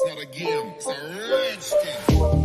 It's not a game, it's a rich thing.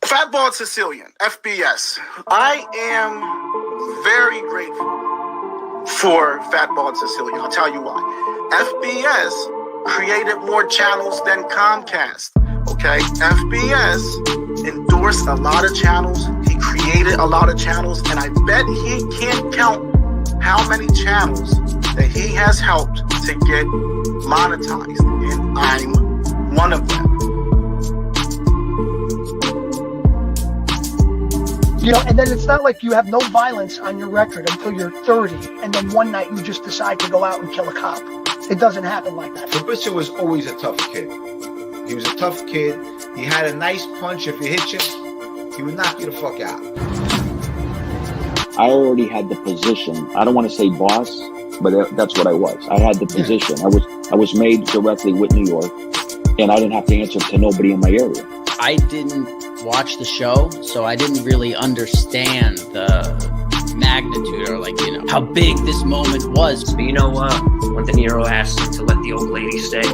Fat Bald-Sicilian, FBS. I am very grateful for Fat Bald-Sicilian. I'll tell you why. FBS created more channels than Comcast. Okay? FBS endorsed a lot of channels. He created a lot of channels, and I bet he can't count how many channels that he has helped to get monetized, and I'm one of them. You know, and then it's not like you have no violence on your record until you're 30, and then one night you just decide to go out and kill a cop. It doesn't happen like that. Fabricio was always a tough kid. He was a tough kid. He had a nice punch. If you hit you, he would knock you the fuck out. I already had the position. I don't want to say boss, but that's what I was. I had the position. I was made directly with New York, and I didn't have to answer to nobody in my area. I didn't watch the show, so I didn't really understand the magnitude or, like, you know, how big this moment was. But you know what? When De Niro asked him to let the old lady stay,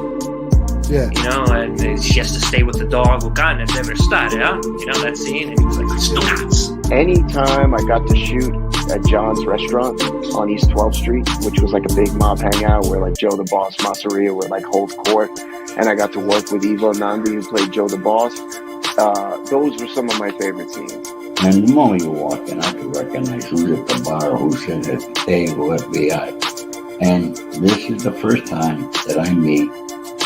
you know, and she has to stay with the dog. Well, God, that's ever started, huh? You know that scene? And he was like, "Snoots." Anytime I got to shoot at John's restaurant on East 12th Street, which was like a big mob hangout where like Joe the Boss, Masseria would like hold court, and I got to work with Ivo Nandi, who played Joe the Boss. Those were some of my favorite scenes. And the moment you walk in, I could recognize who's at the bar, who's sitting at the table, FBI. And this is the first time that I meet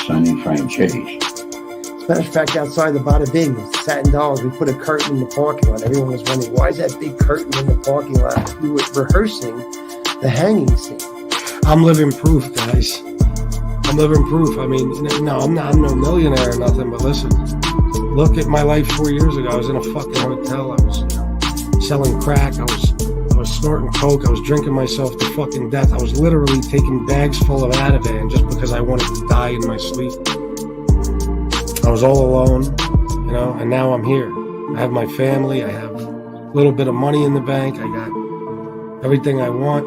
Sonny Franchese. As a matter of fact, outside the Bada Bing, Satin Dolls, we put a curtain in the parking lot. Everyone was wondering, why is that big curtain in the parking lot? We were rehearsing the hanging scene. I'm living proof, guys. I'm living proof. I mean, no, I'm no millionaire or nothing, but listen, look at my life 4 years ago. I was in a fucking hotel. I was selling crack. I was snorting coke. I was drinking myself to fucking death. I was literally taking bags full of Ativan just because I wanted to die in my sleep. I was all alone, you know, and now I'm here. I have my family. I have a little bit of money in the bank. I got everything I want.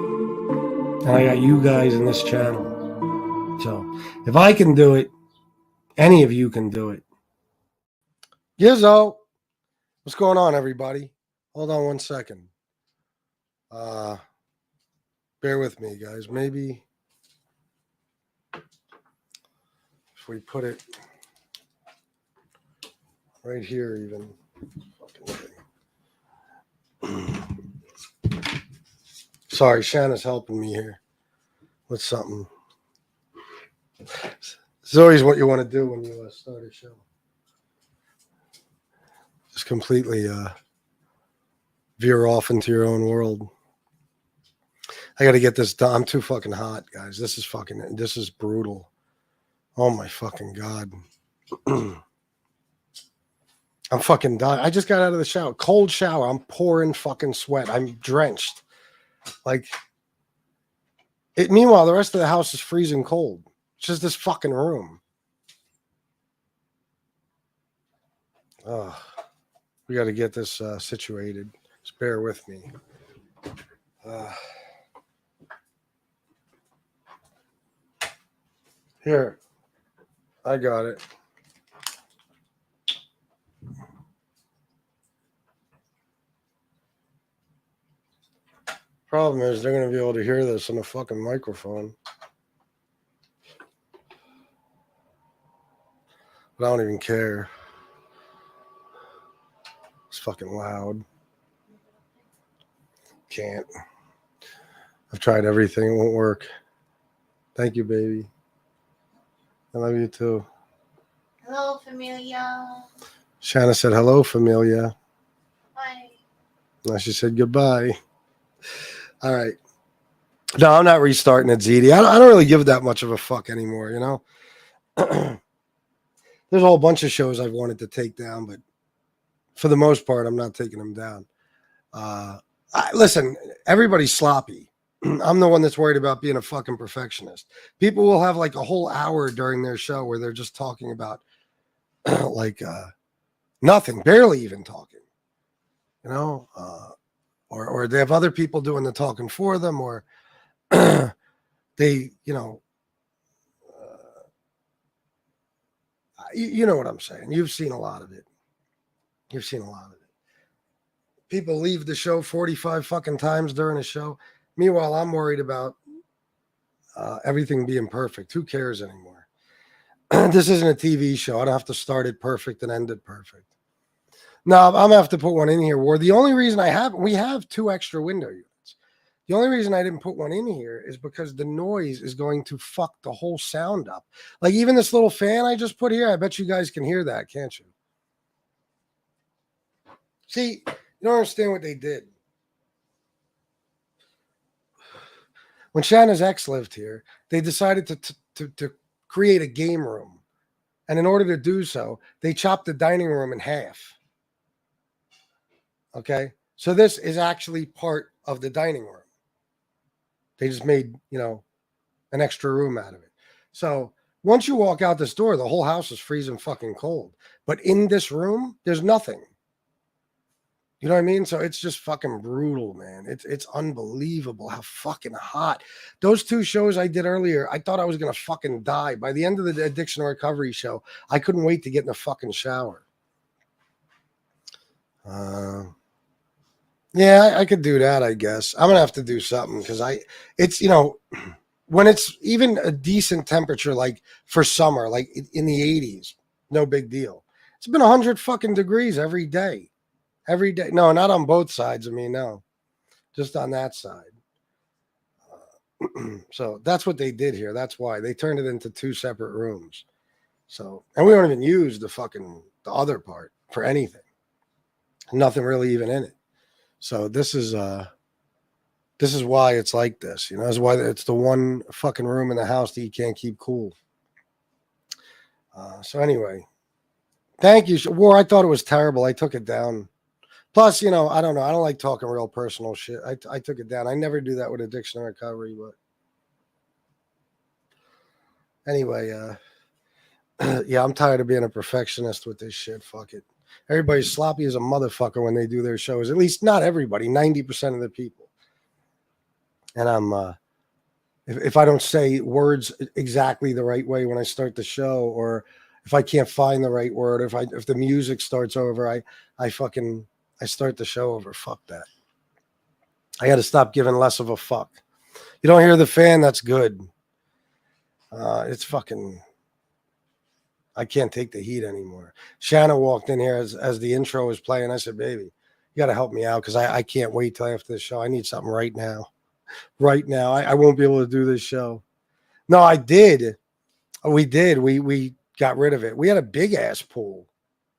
And I got you guys in this channel. So if I can do it, any of you can do it. Gizzo, what's going on, everybody? Hold on one second. Bear with me, guys. Maybe If we put it right here, even. Sorry, Shanna's helping me here with something. It's always what you want to do when you start a show. Just completely veer off into your own world. I got to get this done. I'm too fucking hot, guys. This is brutal. Oh my fucking God. I'm fucking dying. I just got out of the shower. Cold shower. I'm pouring fucking sweat. I'm drenched. Like, meanwhile, the rest of the house is freezing cold. It's just this fucking room. Oh, we got to get this situated. Just bear with me. Here. I got it. Problem is, they're going to be able to hear this on a fucking microphone. But I don't even care. It's fucking loud. Can't. I've tried everything. It won't work. Thank you, baby. I love you too. Hello, Familia. Shanna said, hello, Familia. Bye. Now she said goodbye. All right. No, I'm not restarting at ZD. I don't really give that much of a fuck anymore, you know? There's a whole bunch of shows I've wanted to take down, but for the most part, I'm not taking them down. Listen, everybody's sloppy. I'm the one that's worried about being a fucking perfectionist. People will have like a whole hour during their show where they're just talking about like nothing, barely even talking, you know? Or they have other people doing the talking for them, or they, you know, you know what I'm saying. You've seen a lot of it. You've seen a lot of it. People leave the show 45 fucking times during a show. Meanwhile, I'm worried about everything being perfect. Who cares anymore? This isn't a TV show. I don't have to start it perfect and end it perfect. No, I'm going to have to put one in here. Where the only reason we have 2 extra window units. The only reason I didn't put one in here is because the noise is going to fuck the whole sound up. Like even this little fan I just put here, I bet you guys can hear that, can't you? See, you don't understand what they did. When Shanna's ex lived here, they decided to create a game room. And in order to do so, they chopped the dining room in half. Okay, so this is actually part of the dining room. They just made, you know, an extra room out of it. So once you walk out this door, the whole house is freezing fucking cold. But in this room, there's nothing. You know what I mean? So it's just fucking brutal, man. It's unbelievable how fucking hot. Those 2 shows I did earlier, I thought I was going to fucking die. By the end of the addiction recovery show, I couldn't wait to get in the fucking shower. Yeah, I could do that, I guess. I'm going to have to do something because it's, you know, when it's even a decent temperature, like for summer, like in the 80s, no big deal. It's been 100 fucking degrees every day. Every day. No, not on both sides of me, no. Just on that side. So that's what they did here. That's why. They turned it into 2 separate rooms. So, and we don't even use the other part for anything. Nothing really even in it. So this is why it's like this, you know. That's why it's the one fucking room in the house that you can't keep cool. So anyway, thank you. War, I thought it was terrible. I took it down. Plus, you know, I don't know. I don't like talking real personal shit. I took it down. I never do that with addiction and recovery, but anyway, yeah, I'm tired of being a perfectionist with this shit. Fuck it. Everybody's sloppy as a motherfucker when they do their shows. At least not everybody, 90% of the people. And I'm, if I don't say words exactly the right way when I start the show, or if I can't find the right word, if the music starts over, I start the show over. Fuck that. I got to stop giving less of a fuck. You don't hear the fan, that's good. It's fucking, I can't take the heat anymore. Shanna walked in here as the intro was playing. I said, baby, you got to help me out because I can't wait till after the show. I need something right now. Right now. I won't be able to do this show. No, I did. We did. We got rid of it. We had a big ass pool,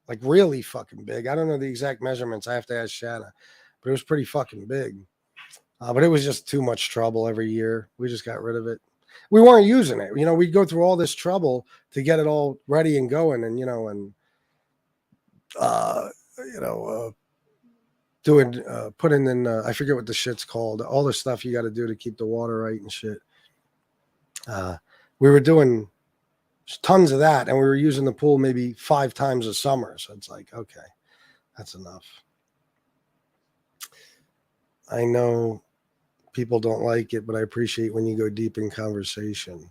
like really fucking big. I don't know the exact measurements. I have to ask Shanna, but it was pretty fucking big. But it was just too much trouble every year. We just got rid of it. We weren't using it. You know, we'd go through all this trouble to get it all ready and going, and doing putting in I forget what the shit's called. All the stuff you got to do to keep the water right and shit. We were doing tons of that, and we were using the pool maybe 5 times a summer. So it's like, okay, that's enough. I know people don't like it, but I appreciate when you go deep in conversation.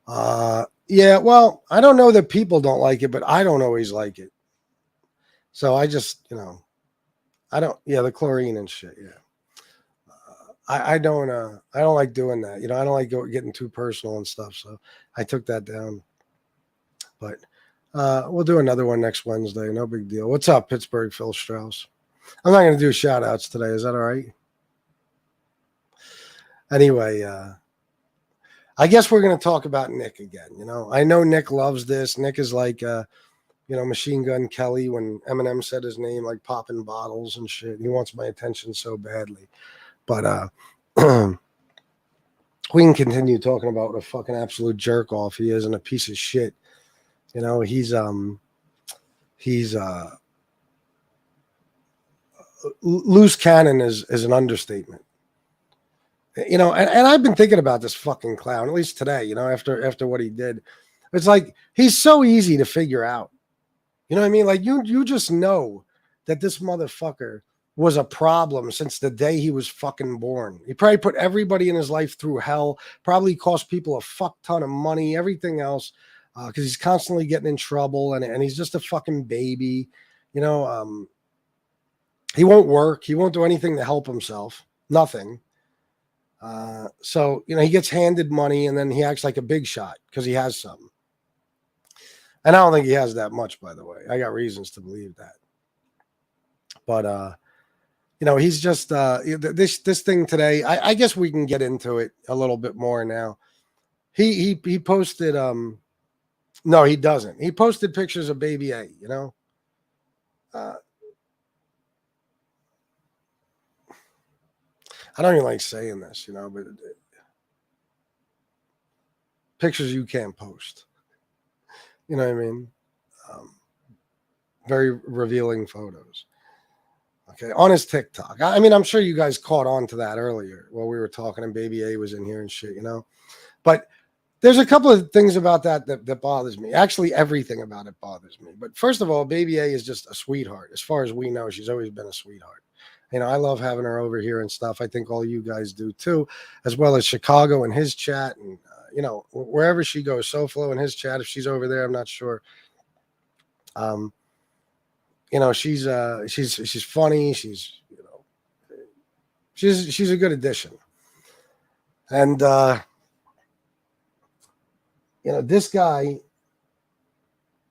Yeah, well, I don't know that people don't like it, but I don't always like it. So I just, the chlorine and shit. Yeah. I don't like doing that. I don't like getting too personal and stuff. So I took that down, but we'll do another one next Wednesday. No big deal. What's up, Pittsburgh, Phil Strauss? I'm not going to do shout outs today. Is that all right? Anyway, I guess we're going to talk about Nick again. I know Nick loves this. Nick is like, Machine Gun Kelly when Eminem said his name, like popping bottles and shit. He wants my attention so badly. But we can continue talking about what a fucking absolute jerk off he is and a piece of shit. He's loose cannon is an understatement. And I've been thinking about this fucking clown, at least today, after what he did. It's like, he's so easy to figure out. You know what I mean? Like, you just know that this motherfucker was a problem since the day he was fucking born. He probably put everybody in his life through hell, probably cost people a fuck ton of money, everything else, because he's constantly getting in trouble, and he's just a fucking baby. He won't work. He won't do anything to help himself. Nothing. So he gets handed money, and then he acts like a big shot because he has some. And I don't think he has that much, by the way. I got reasons to believe that. But he's just this thing today. I guess we can get into it a little bit more now. He posted no, he doesn't. He posted pictures of Baby A. I don't even like saying this, but pictures you can't post. You know what I mean? Very revealing photos. Okay, on his TikTok. I mean, I'm sure you guys caught on to that earlier while we were talking and Baby A was in here and shit, But there's a couple of things about that bothers me. Actually, everything about it bothers me. But first of all, Baby A is just a sweetheart. As far as we know, she's always been a sweetheart. I love having her over here and stuff. I think all you guys do too, as well as Chicago and his chat and, wherever she goes, SoFlo and his chat. If she's over there, I'm not sure. She's funny. She's a good addition. And, this guy,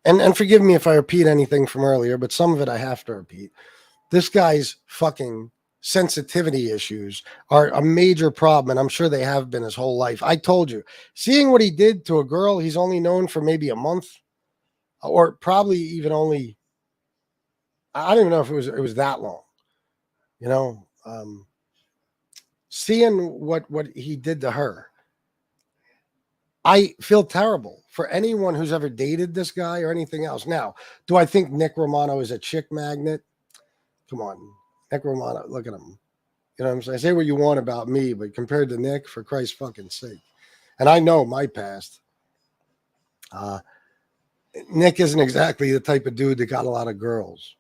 and forgive me if I repeat anything from earlier, but some of it I have to repeat. This guy's fucking sensitivity issues are a major problem, and I'm sure they have been his whole life. I told you, seeing what he did to a girl he's only known for maybe a month, or probably even only, I don't even know if it was that long. Seeing what he did to her, I feel terrible for anyone who's ever dated this guy or anything else. Now, do I think Nick Romano is a chick magnet? Come on, Nick Romano, look at him. You know what I'm saying? Say what you want about me, but compared to Nick, for Christ's fucking sake. And I know my past. Nick isn't exactly the type of dude that got a lot of girls.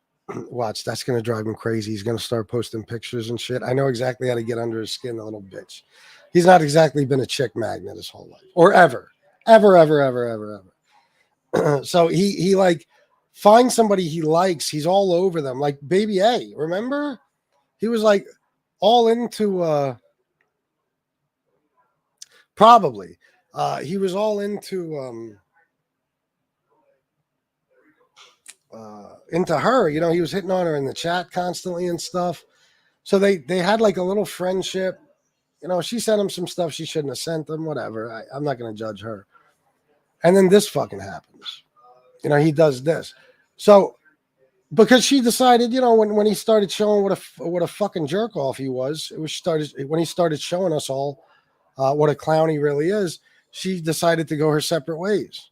Watch, that's going to drive him crazy. He's going to start posting pictures and shit. I know exactly how to get under his skin, the little bitch. He's not exactly been a chick magnet his whole life. Or ever. Ever. So he like finds somebody he likes. He's all over them. Like Baby A, remember? He was like all into probably. He was all into into her. You know, he was hitting on her in the chat constantly and stuff. So they had like a little friendship. You know, she sent him some stuff she shouldn't have sent him, whatever. I'm not going to judge her. And then this fucking happens. You know, he does this. So because she decided, you know, when he started showing what a fucking jerk off he was, when he started showing us all what a clown he really is, she decided to go her separate ways.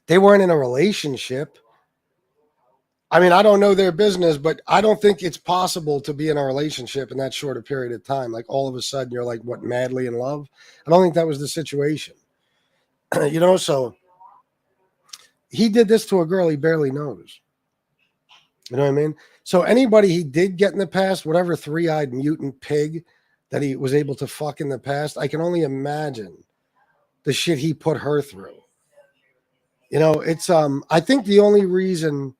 They weren't in a relationship. I mean, I don't know their business, but I don't think it's possible to be in a relationship in that short a period of time. Like all of a sudden you're like, what, madly in love? I don't think that was the situation. You know, so he did this to a girl he barely knows. You know what I mean? So anybody he did get in the past, whatever three-eyed mutant pig that he was able to fuck in the past, I can only imagine the shit he put her through. You know, it's I think the only reason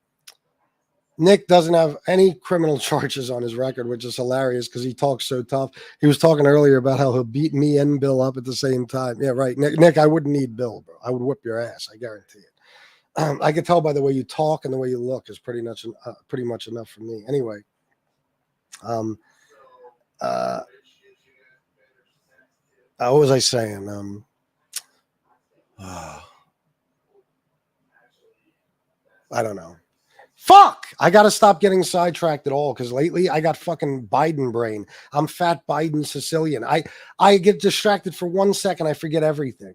Nick doesn't have any criminal charges on his record, which is hilarious because he talks so tough. He was talking earlier about how he'll beat me and Bill up at the same time. Yeah, right. Nick, I wouldn't need Bill, bro. I would whip your ass. I guarantee it. I could tell by the way you talk and the way you look is pretty much enough for me. Anyway, what was I saying? I don't know. Fuck! I got to stop getting sidetracked at all because lately I got fucking Biden brain. I'm fat Biden Sicilian. I get distracted for 1 second. I forget everything.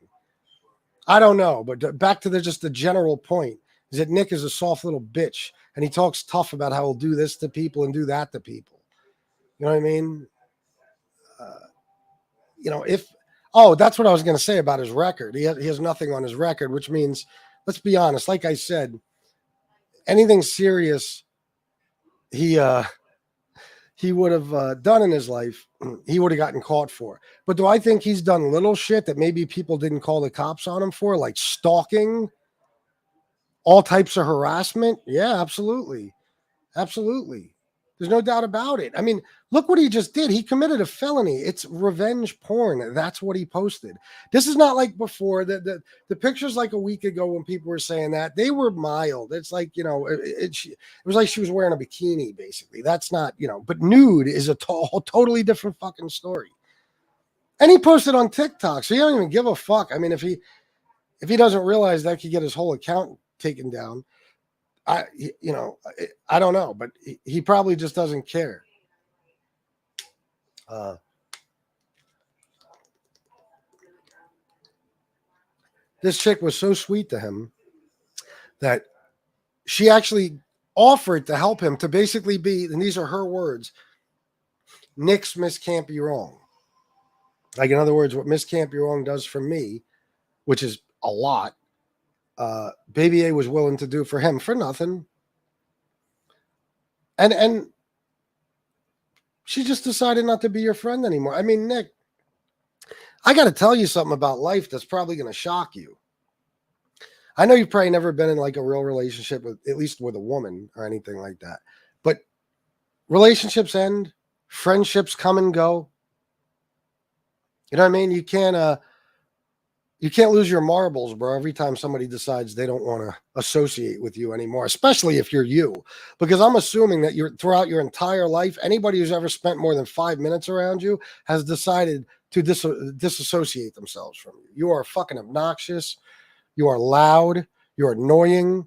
I don't know, but back to just the general point is that Nick is a soft little bitch and he talks tough about how he'll do this to people and do that to people. You know what I mean? You know, that's what I was going to say about his record. He has nothing on his record, which means, let's be honest, like I said, anything serious he would have done in his life, he would have gotten caught for. But do I think he's done little shit that maybe people didn't call the cops on him for, like stalking, all types of harassment? Yeah, absolutely. Absolutely. There's no doubt about it. I mean, look what he just did. He committed a felony. It's revenge porn. That's what he posted. This is not like before. The pictures like a week ago when people were saying that, they were mild. It's like, you know, it was like she was wearing a bikini, basically. That's not, you know, but nude is a totally different fucking story. And he posted on TikTok, so he don't even give a fuck. I mean, if he doesn't realize that could get his whole account taken down, I don't know, but he probably just doesn't care. This chick was so sweet to him that she actually offered to help him to basically be, and these are her words, Nick's Miss Can't Be Wrong. Like, in other words, what Miss Can't Be Wrong does for me, which is a lot, Baby A was willing to do for him for nothing. And she just decided not to be your friend anymore. I mean, Nick, I got to tell you something about life that's probably going to shock you. I know you've probably never been in like a real relationship with, at least with a woman or anything like that. But relationships end, friendships come and go. You know what I mean? You can't lose your marbles, bro, every time somebody decides they don't want to associate with you anymore, especially if you're you. Because I'm assuming that throughout your entire life, anybody who's ever spent more than 5 minutes around you has decided to disassociate themselves from you. You are fucking obnoxious. You are loud. You're annoying.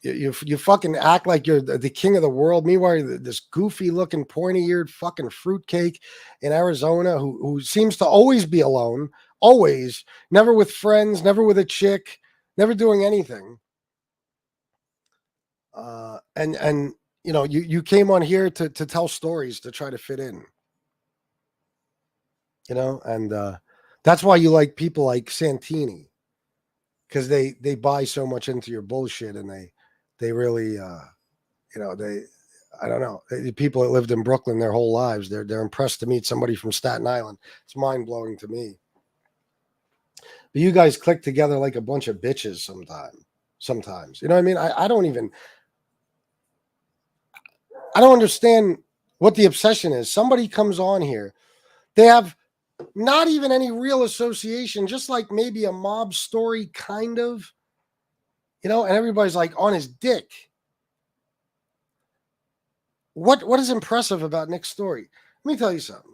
You fucking act like you're the king of the world. Meanwhile, you're this goofy-looking, pointy-eared fucking fruitcake in Arizona who seems to always be alone. Always, never with friends, never with a chick, never doing anything. And you know, you came on here to tell stories to try to fit in. You know, and that's why you like people like Santini, because they buy so much into your bullshit, and they really you know, I don't know, people that lived in Brooklyn their whole lives, they're impressed to meet somebody from Staten Island. It's mind-blowing to me. But you guys click together like a bunch of bitches sometimes. You know what I mean? I don't understand what the obsession is. Somebody comes on here. They have not even any real association, just like maybe a mob story, kind of. You know, and everybody's like on his dick. What is impressive about Nick's story? Let me tell you something.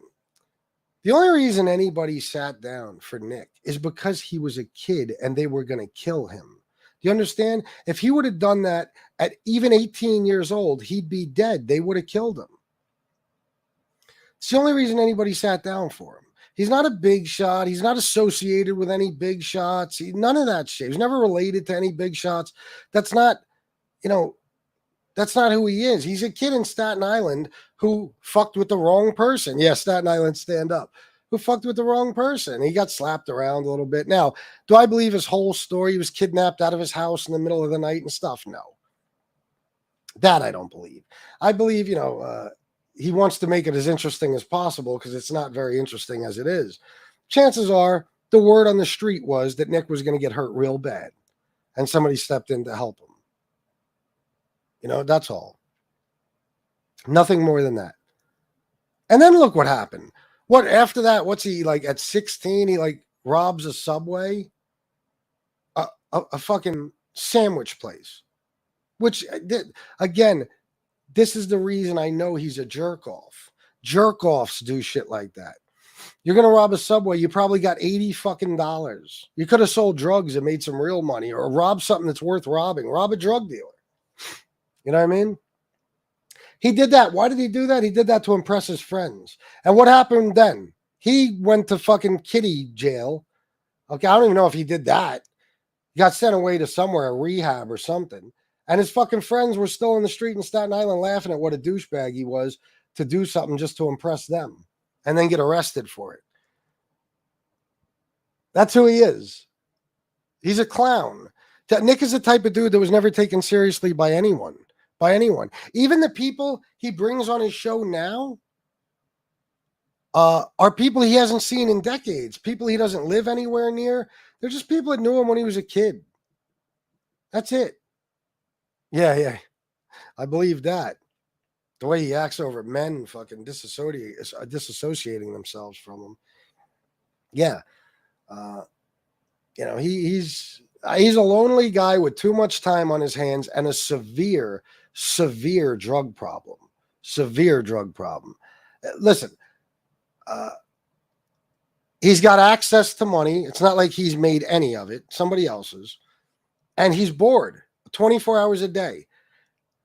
The only reason anybody sat down for Nick is because he was a kid and they were going to kill him. Do you understand? If he would have done that at even 18 years old, he'd be dead. They would have killed him. It's the only reason anybody sat down for him. He's not a big shot. He's not associated with any big shots. None of that shit. He's never related to any big shots. That's not, you know, that's not who he is. He's a kid in Staten Island who fucked with the wrong person. Yeah, Staten Island, stand up. Who fucked with the wrong person. He got slapped around a little bit. Now, do I believe his whole story? He was kidnapped out of his house in the middle of the night and stuff? No. That I don't believe. I believe, you know, he wants to make it as interesting as possible because it's not very interesting as it is. Chances are the word on the street was that Nick was going to get hurt real bad and somebody stepped in to help him. You know, that's all. Nothing more than that. And then look what happened. What after that? What's he like at 16? He like robs a Subway, a fucking sandwich place, which again, this is the reason I know he's a jerk off. Jerk offs do shit like that. You're going to rob a Subway. You probably got $80 fucking. You could have sold drugs and made some real money or rob something that's worth robbing. Rob a drug dealer. You know what I mean? He did that. Why did he do that? He did that to impress his friends. And what happened then? He went to fucking kiddie jail. Okay, I don't even know if he did that. He got sent away to somewhere, a rehab or something. And his fucking friends were still in the street in Staten Island laughing at what a douchebag he was to do something just to impress them and then get arrested for it. That's who he is. He's a clown. Nick is the type of dude that was never taken seriously by anyone. By anyone. Even the people he brings on his show now are people he hasn't seen in decades. People he doesn't live anywhere near. They're just people that knew him when he was a kid. That's it. Yeah. I believe that. The way he acts over men fucking disassociating themselves from him. Yeah. You know, he's a lonely guy with too much time on his hands and a severe drug problem. Severe drug problem. Listen, he's got access to money. It's not like he's made any of it. Somebody else's. And he's bored 24 hours a day.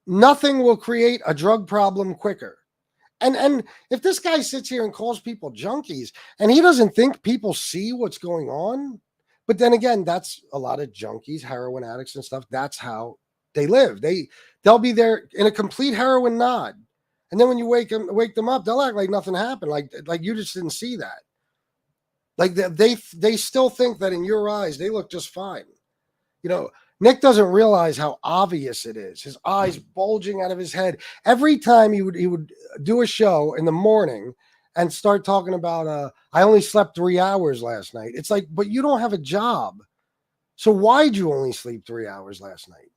Nothing will create a drug problem quicker. And if this guy sits here and calls people junkies and he doesn't think people see what's going on, but then again, that's a lot of junkies, heroin addicts and stuff. That's how they live. They'll be there in a complete heroin nod. And then when you wake them up, they'll act like nothing happened. Like you just didn't see that. Like they still think that in your eyes, they look just fine. You know, Nick doesn't realize how obvious it is. His eyes bulging out of his head. Every time he would do a show in the morning and start talking about, I only slept 3 hours last night. It's like, but you don't have a job. So why'd you only sleep 3 hours last night?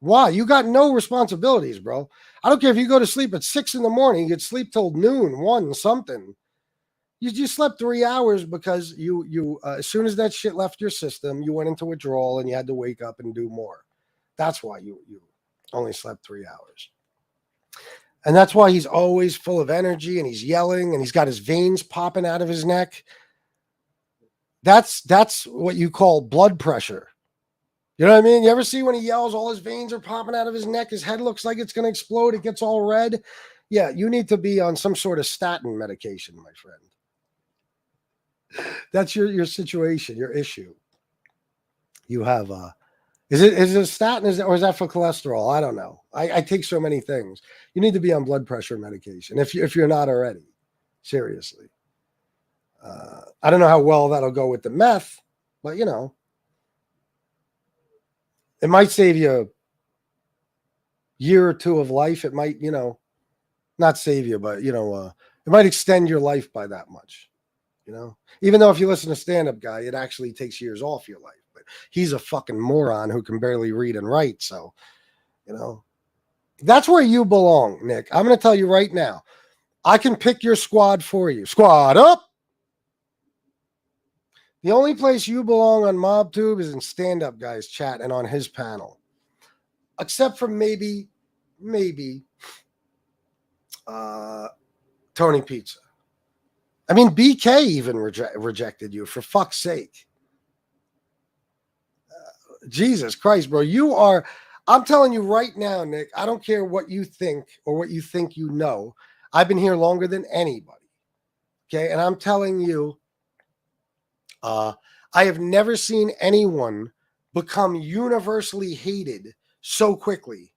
Why? You got no responsibilities, bro. I don't care if you go to sleep at 6 a.m, you could sleep till noon, 1, something. You slept 3 hours because you as soon as that shit left your system, you went into withdrawal and you had to wake up and do more. That's why you only slept 3 hours. And that's why he's always full of energy and he's yelling and he's got his veins popping out of his neck. That's what you call blood pressure. You know what I mean? You ever see when he yells, all his veins are popping out of his neck, his head looks like it's going to explode, it gets all red? Yeah, you need to be on some sort of statin medication, my friend. That's your situation, your issue. You have is it statin or is that for cholesterol? I don't know. I take so many things. You need to be on blood pressure medication if you're not already. Seriously. I don't know how well that'll go with the meth, but you know, it might save you a year or two of life. It might, you know, not save you, but you know, it might extend your life by that much. You know, even though if you listen to stand-up guy, it actually takes years off your life. But he's a fucking moron who can barely read and write. So, you know, that's where you belong, Nick. I'm going to tell you right now. I can pick your squad for you. Squad up. The only place you belong on MobTube is in Stand Up Guys chat and on his panel. Except for maybe Tony Pizza. I mean, BK even rejected you, for fuck's sake. Jesus Christ, bro. I'm telling you right now, Nick, I don't care what you think or what you think you know. I've been here longer than anybody. Okay. And I'm telling you, I have never seen anyone become universally hated so quickly.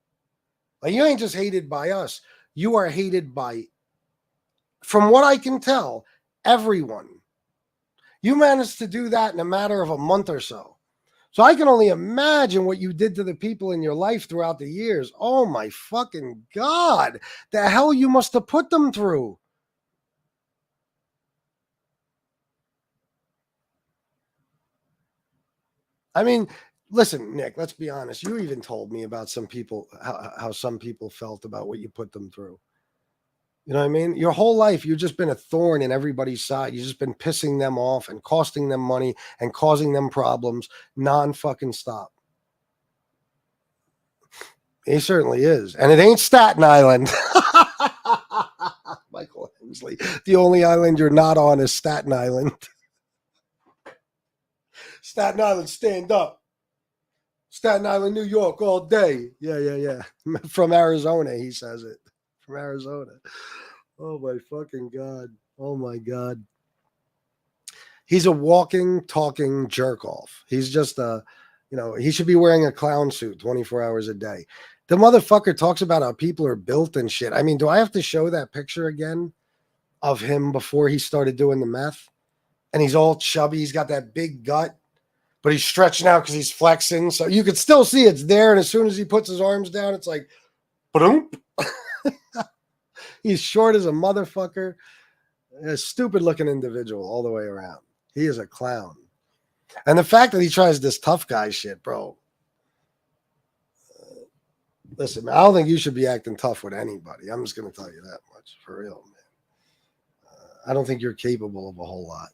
Like, you ain't just hated by us. You are hated by, from what I can tell, everyone. You managed to do that in a matter of a month or so. So I can only imagine what you did to the people in your life throughout the years. Oh my fucking God. The hell you must have put them through. I mean, listen, Nick, let's be honest. You even told me about some people, how some people felt about what you put them through. You know what I mean? Your whole life, you've just been a thorn in everybody's side. You've just been pissing them off and costing them money and causing them problems non-fucking stop. He certainly is. And it ain't Staten Island. Michael Hensley. The only island you're not on is Staten Island. Staten Island, stand up. Staten Island, New York, all day. Yeah. From Arizona, he says it. From Arizona. Oh, my fucking God. Oh, my God. He's a walking, talking jerk off. He's just he should be wearing a clown suit 24 hours a day. The motherfucker talks about how people are built and shit. I mean, do I have to show that picture again of him before he started doing the meth? And he's all chubby. He's got that big gut, but he's stretching out because he's flexing. So you could still see it's there. And as soon as he puts his arms down, it's like, boom. He's short as a motherfucker. A stupid looking individual all the way around. He is a clown. And the fact that he tries this tough guy shit, bro. Listen, man, I don't think you should be acting tough with anybody. I'm just going to tell you that much, for real, man. I don't think you're capable of a whole lot.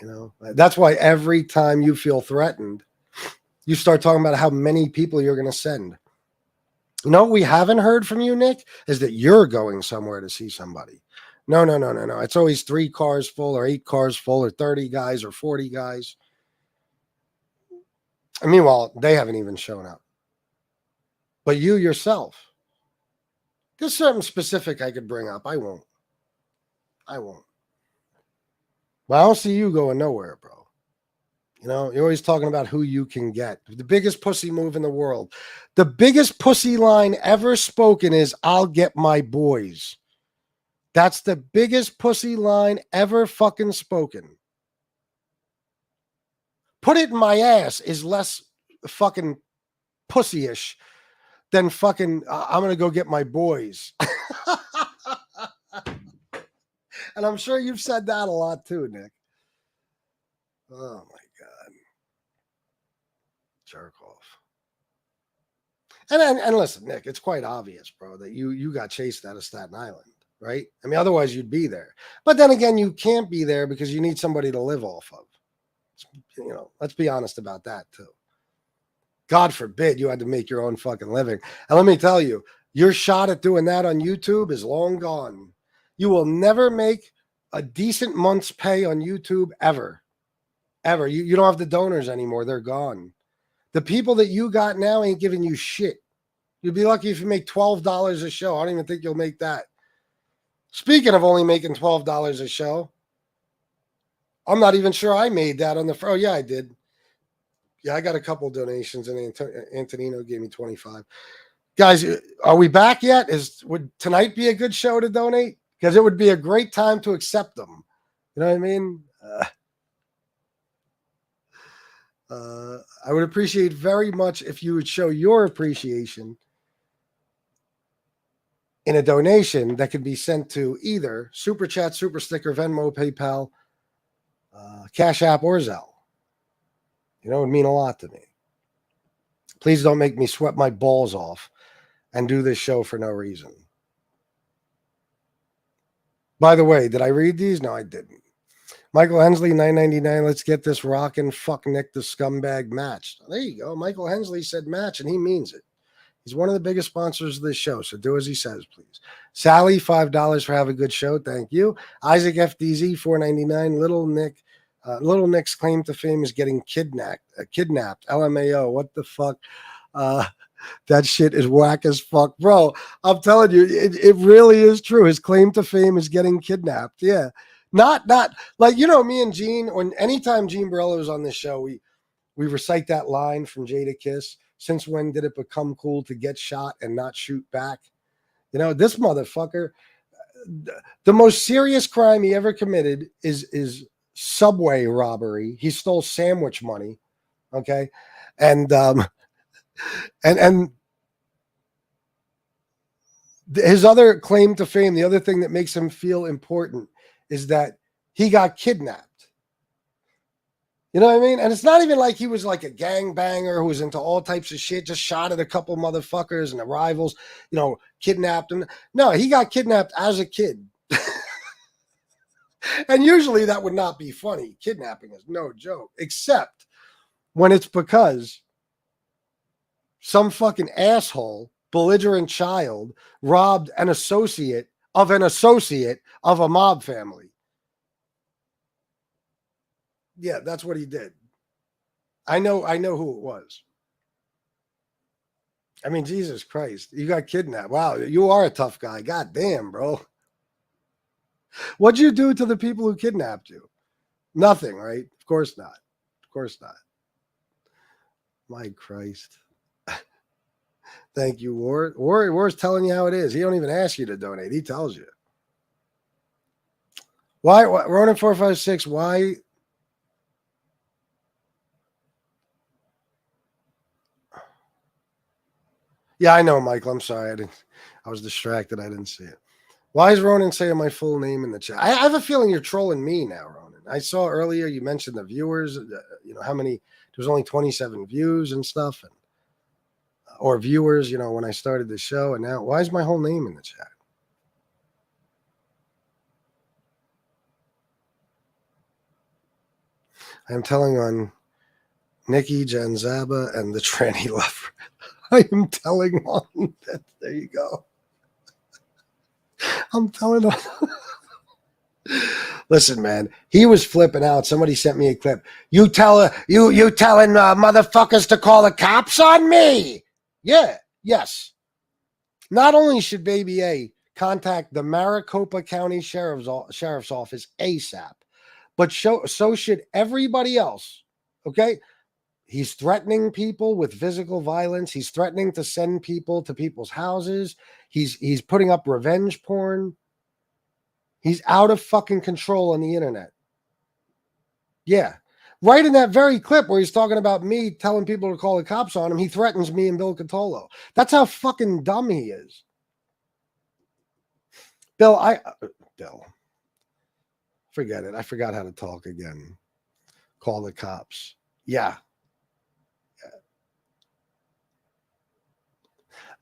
You know, that's why every time you feel threatened, you start talking about how many people you're going to send. You know what we haven't heard from you, Nick, is that you're going somewhere to see somebody. No. It's always 3 cars full or 8 cars full or 30 guys or 40 guys. And meanwhile, they haven't even shown up. But you yourself, there's something specific I could bring up. I won't. But I don't see you going nowhere, bro. You know, you're always talking about who you can get. The biggest pussy move in the world. The biggest pussy line ever spoken is, I'll get my boys. That's the biggest pussy line ever fucking spoken. Put it in my ass is less fucking pussy-ish than fucking, I'm going to go get my boys. And I'm sure you've said that a lot too, Nick. Oh, my God. Jerk off. And listen, Nick, it's quite obvious, bro, that you got chased out of Staten Island, right? I mean, otherwise you'd be there. But then again, you can't be there because you need somebody to live off of. You know, let's be honest about that too. God forbid you had to make your own fucking living. And let me tell you, your shot at doing that on YouTube is long gone. You will never make a decent month's pay on YouTube ever. Ever. You don't have the donors anymore. They're gone. The people that you got now ain't giving you shit. You'd be lucky if you make $12 a show. I don't even think you'll make that. Speaking of only making $12 a show, I'm not even sure I made that on the... Oh, yeah, I did. Yeah, I got a couple donations, and Antonino gave me 25. Guys, are we back yet? Would tonight be a good show to donate? Because it would be a great time to accept them. You know what I mean? I would appreciate very much if you would show your appreciation in a donation that could be sent to either Super Chat, Super Sticker, Venmo, PayPal, Cash App, or Zelle. You know, it would mean a lot to me. Please don't make me sweat my balls off and do this show for no reason. By the way, did I read these? No, I didn't. Michael Hensley, $9.99. Let's get this rockin' fuck Nick the scumbag match. There you go. Michael Hensley said match, and he means it. He's one of the biggest sponsors of this show, so do as he says, please. Sally, $5 for have a good show. Thank you. Isaac FDZ, $4.99. Little Nick's claim to fame is getting kidnapped. LMAO. What the fuck? That shit is whack as fuck, bro. I'm telling you, it really is true. His claim to fame is getting kidnapped. Yeah, not like me and Gene. When anytime Gene Barello is on this show, we recite that line from Jada Kiss. Since when did it become cool to get shot and not shoot back? This motherfucker. The most serious crime he ever committed is subway robbery. He stole sandwich money. Okay, and his other claim to fame, the other thing that makes him feel important, is that he got kidnapped. You know what I mean? And it's not even like he was like a gangbanger who was into all types of shit, just shot at a couple motherfuckers and the rivals, kidnapped him. No, he got kidnapped as a kid. And usually that would not be funny. Kidnapping is no joke, except when it's because some fucking asshole, belligerent child robbed an associate of a mob family. Yeah, that's what he did. I know who it was. I mean, Jesus Christ, you got kidnapped. Wow, you are a tough guy. God damn, bro. What'd you do to the people who kidnapped you? Nothing, right? Of course not. Of course not. My Christ. Thank you, Ward. Ward's telling you how it is. He don't even ask you to donate. He tells you. Why Ronan456, why? Yeah, I know, Michael. I'm sorry. I was distracted. I didn't see it. Why is Ronan saying my full name in the chat? I have a feeling you're trolling me now, Ronan. I saw earlier you mentioned the viewers, how many, there was only 27 views and stuff, or viewers, when I started the show, and now, why is my whole name in the chat? I'm telling on Nikki, Janzaba, and the tranny lover. I am telling on that. There you go. I'm telling on. Listen, man, he was flipping out. Somebody sent me a clip. You telling motherfuckers to call the cops on me? Yeah, yes. Not only should Baby A contact the Maricopa County Sheriff's Office ASAP, but so should everybody else. Okay? He's threatening people with physical violence. He's threatening to send people to people's houses. He's putting up revenge porn. He's out of fucking control on the internet. Yeah. Right in that very clip where he's talking about me telling people to call the cops on him, he threatens me and Bill Catolo. That's how fucking dumb he is. Bill, forget it. I forgot how to talk again. Call the cops. Yeah.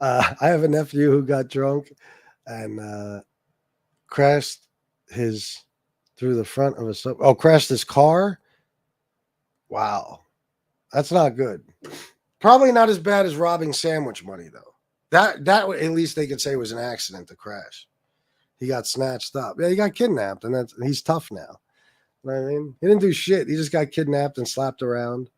I have a nephew who got drunk and crashed his car. Wow. That's not good. Probably not as bad as robbing sandwich money, though. That at least they could say was an accident to crash. He got snatched up. Yeah, he got kidnapped, and he's tough now. You know what I mean? He didn't do shit. He just got kidnapped and slapped around,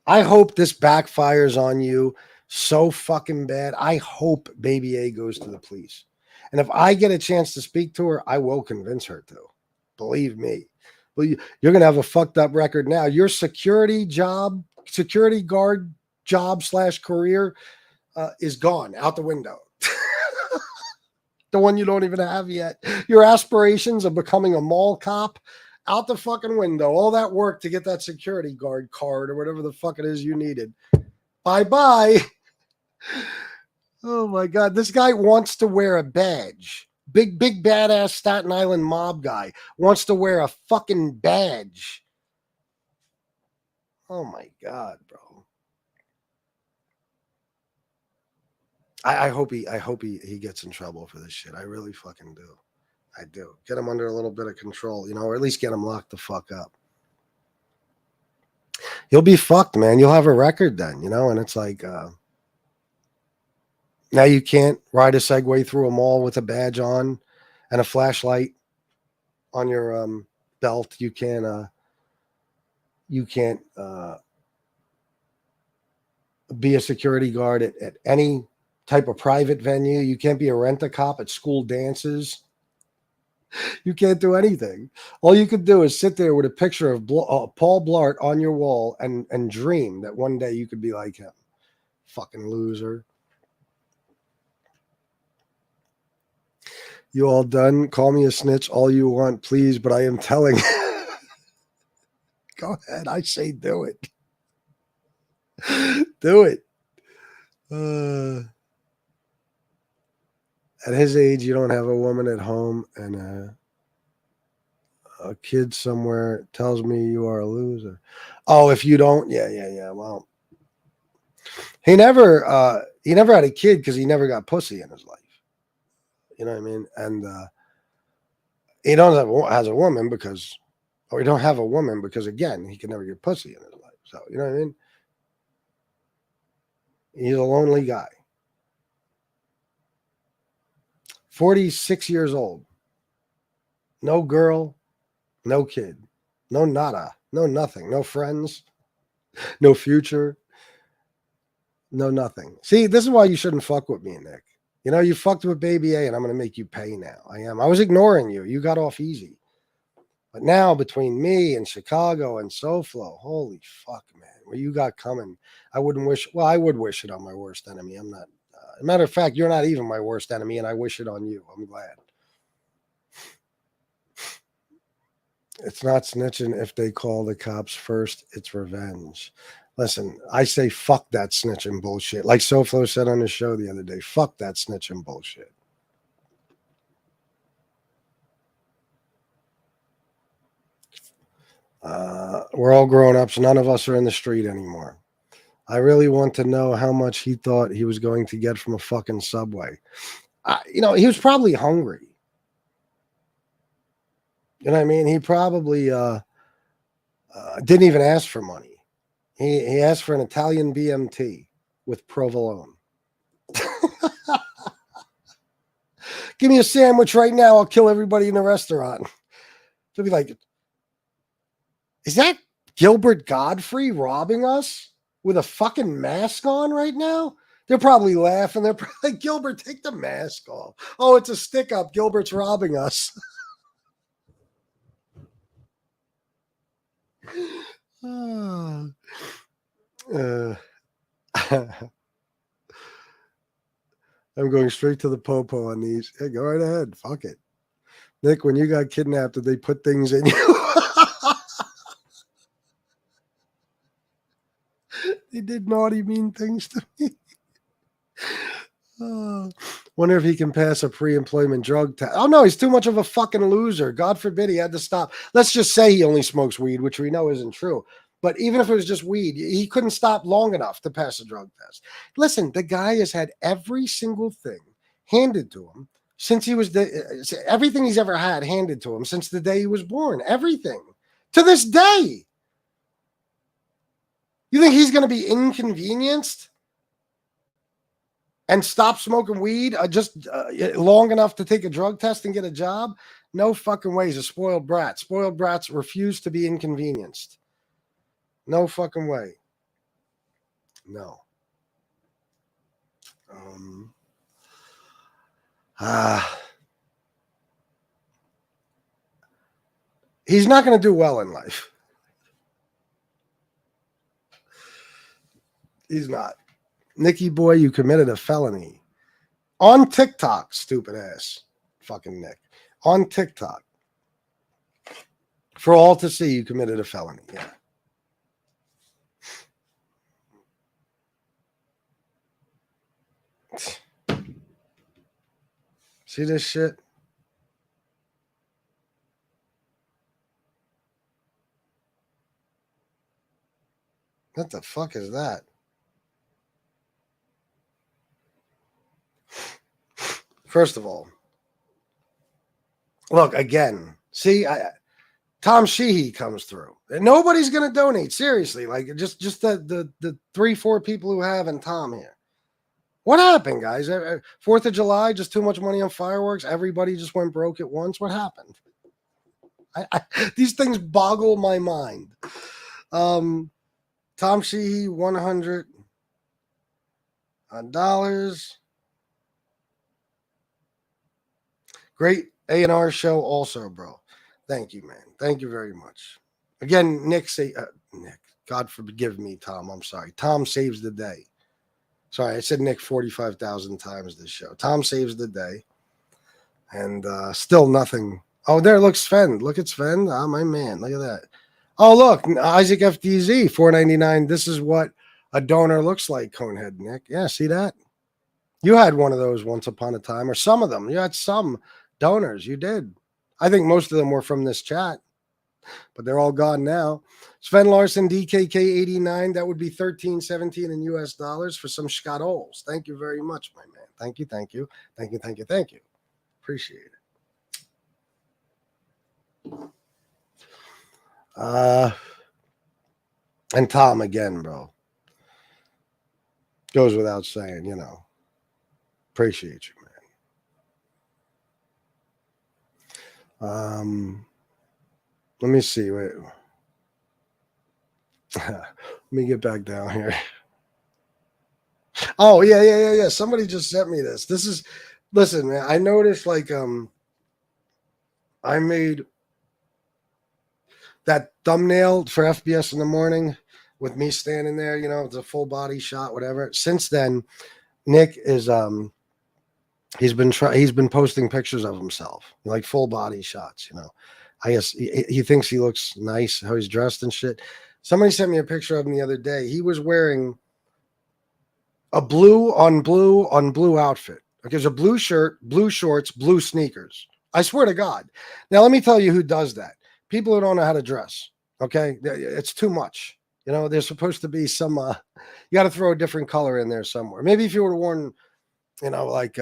I hope this backfires on you so fucking bad. I hope Baby A goes to the police. And if I get a chance to speak to her, I will convince her to. Believe me. You're going to have a fucked up record now. Your security guard job / career is gone out the window. The one you don't even have yet. Your aspirations of becoming a mall cop, out the fucking window. All that work to get that security guard card or whatever the fuck it is you needed. Bye-bye. Oh, my God. This guy wants to wear a badge. Big badass Staten Island mob guy wants to wear a fucking badge. Oh, my God, bro. I hope he gets in trouble for this shit. I really fucking do. I do. Get him under a little bit of control, or at least get him locked the fuck up. You'll be fucked, man. You'll have a record then, and it's like now you can't ride a Segway through a mall with a badge on and a flashlight on your belt. You can't be a security guard at any type of private venue. You can't be a rent-a-cop at school dances. You can't do anything. All you could do is sit there with a picture of Paul Blart on your wall and dream that one day you could be like him. Fucking loser. You all done? Call me a snitch all you want, please, but I am telling you. Go ahead. I say do it. Do it. At his age, you don't have a woman at home, and a kid somewhere tells me you are a loser. Oh, if you don't, yeah. Well, he never had a kid because he never got pussy in his life. You know what I mean? And he has a woman because, or he don't have a woman because, again, he can never get pussy in his life. So, you know what I mean? He's a lonely guy. 46 years old. No girl, no kid, no nada, no nothing, no friends, no future, no nothing. See, this is why you shouldn't fuck with me, Nick. You fucked with Baby A, and I'm going to make you pay now. I am. I was ignoring you. You got off easy. But now, between me and Chicago and SoFlo, holy fuck, man, what you got coming, I would wish it on my worst enemy. I'm not. As a matter of fact, you're not even my worst enemy, and I wish it on you. I'm glad. It's not snitching if they call the cops first. It's revenge. Listen, I say fuck that snitching bullshit. Like SoFlo said on the show the other day, fuck that snitching bullshit. We're all grown-ups. None of us are in the street anymore. I really want to know how much he thought he was going to get from a fucking Subway. He was probably hungry. You know what I mean? He probably didn't even ask for money. He asked for an Italian BMT with provolone. Give me a sandwich right now. I'll kill everybody in the restaurant. They'll be like, is that Gilbert Godfrey robbing us with a fucking mask on right now? They're probably laughing. They're probably like, Gilbert, take the mask off. Oh, it's a stick up. Gilbert's robbing us. I'm going straight to the popo on these. Hey, go right ahead. Fuck it. Nick, when you got kidnapped, did they put things in you? They did naughty, mean things to me. Wonder if he can pass a pre-employment drug test. Oh, no, he's too much of a fucking loser. God forbid he had to stop. Let's just say he only smokes weed, which we know isn't true. But even if it was just weed, he couldn't stop long enough to pass a drug test. Listen, the guy has had every single thing handed to him since he was everything he's ever had handed to him since the day he was born. Everything. To this day. You think he's going to be inconvenienced and stop smoking weed just long enough to take a drug test and get a job? No fucking way. He's a spoiled brat. Spoiled brats refuse to be inconvenienced. No fucking way. No. He's not going to do well in life. He's not. Nicky boy, you committed a felony. On TikTok, stupid ass. Fucking Nick. On TikTok. For all to see, you committed a felony. Yeah. See this shit? What the fuck is that? First of all, look again. See, Tom Sheehy comes through. And nobody's going to donate. Seriously, like just the 3-4 people who have and Tom here. What happened, guys? 4th of July, just too much money on fireworks. Everybody just went broke at once. What happened? These things boggle my mind. Tom Sheehy, $100. Great A&R show also, bro. Thank you, man. Thank you very much. Again, Nick, God forgive me, Tom. I'm sorry. Tom saves the day. Sorry, I said Nick 45,000 times this show. Tom saves the day. And still nothing. Oh, there, look, Sven. Look at Sven. Ah, my man. Look at that. Oh, look, Isaac FDZ, $4.99. This is what a donor looks like, Conehead Nick. Yeah, see that? You had one of those once upon a time, or some of them. You had some donors. You did. I think most of them were from this chat, but they're all gone now. Sven Larson, DKK89. That would be $13.17 in US dollars for some Scottolls. Thank you very much, my man. Thank you, thank you, thank you, thank you, thank you. Appreciate it. And Tom again, bro. Goes without saying, you know. Appreciate you, man. Let me see. Wait. Let me get back down here. Oh, yeah. Somebody just sent me this. This is, listen, man, I noticed like I made that thumbnail for FBS in the morning with me standing there, you know, it's a full body shot, whatever. Since then, Nick is he's been posting pictures of himself, like full body shots, you know. I guess he thinks he looks nice, how he's dressed and shit. Somebody sent me a picture of him the other day. He was wearing a blue on blue outfit. Okay, there's a blue shirt, blue shorts, blue sneakers. I swear to God. Now, let me tell you who does that. People who don't know how to dress. Okay, it's too much. You know, there's supposed to be some, you got to throw a different color in there somewhere. Maybe if you would have worn, you know, like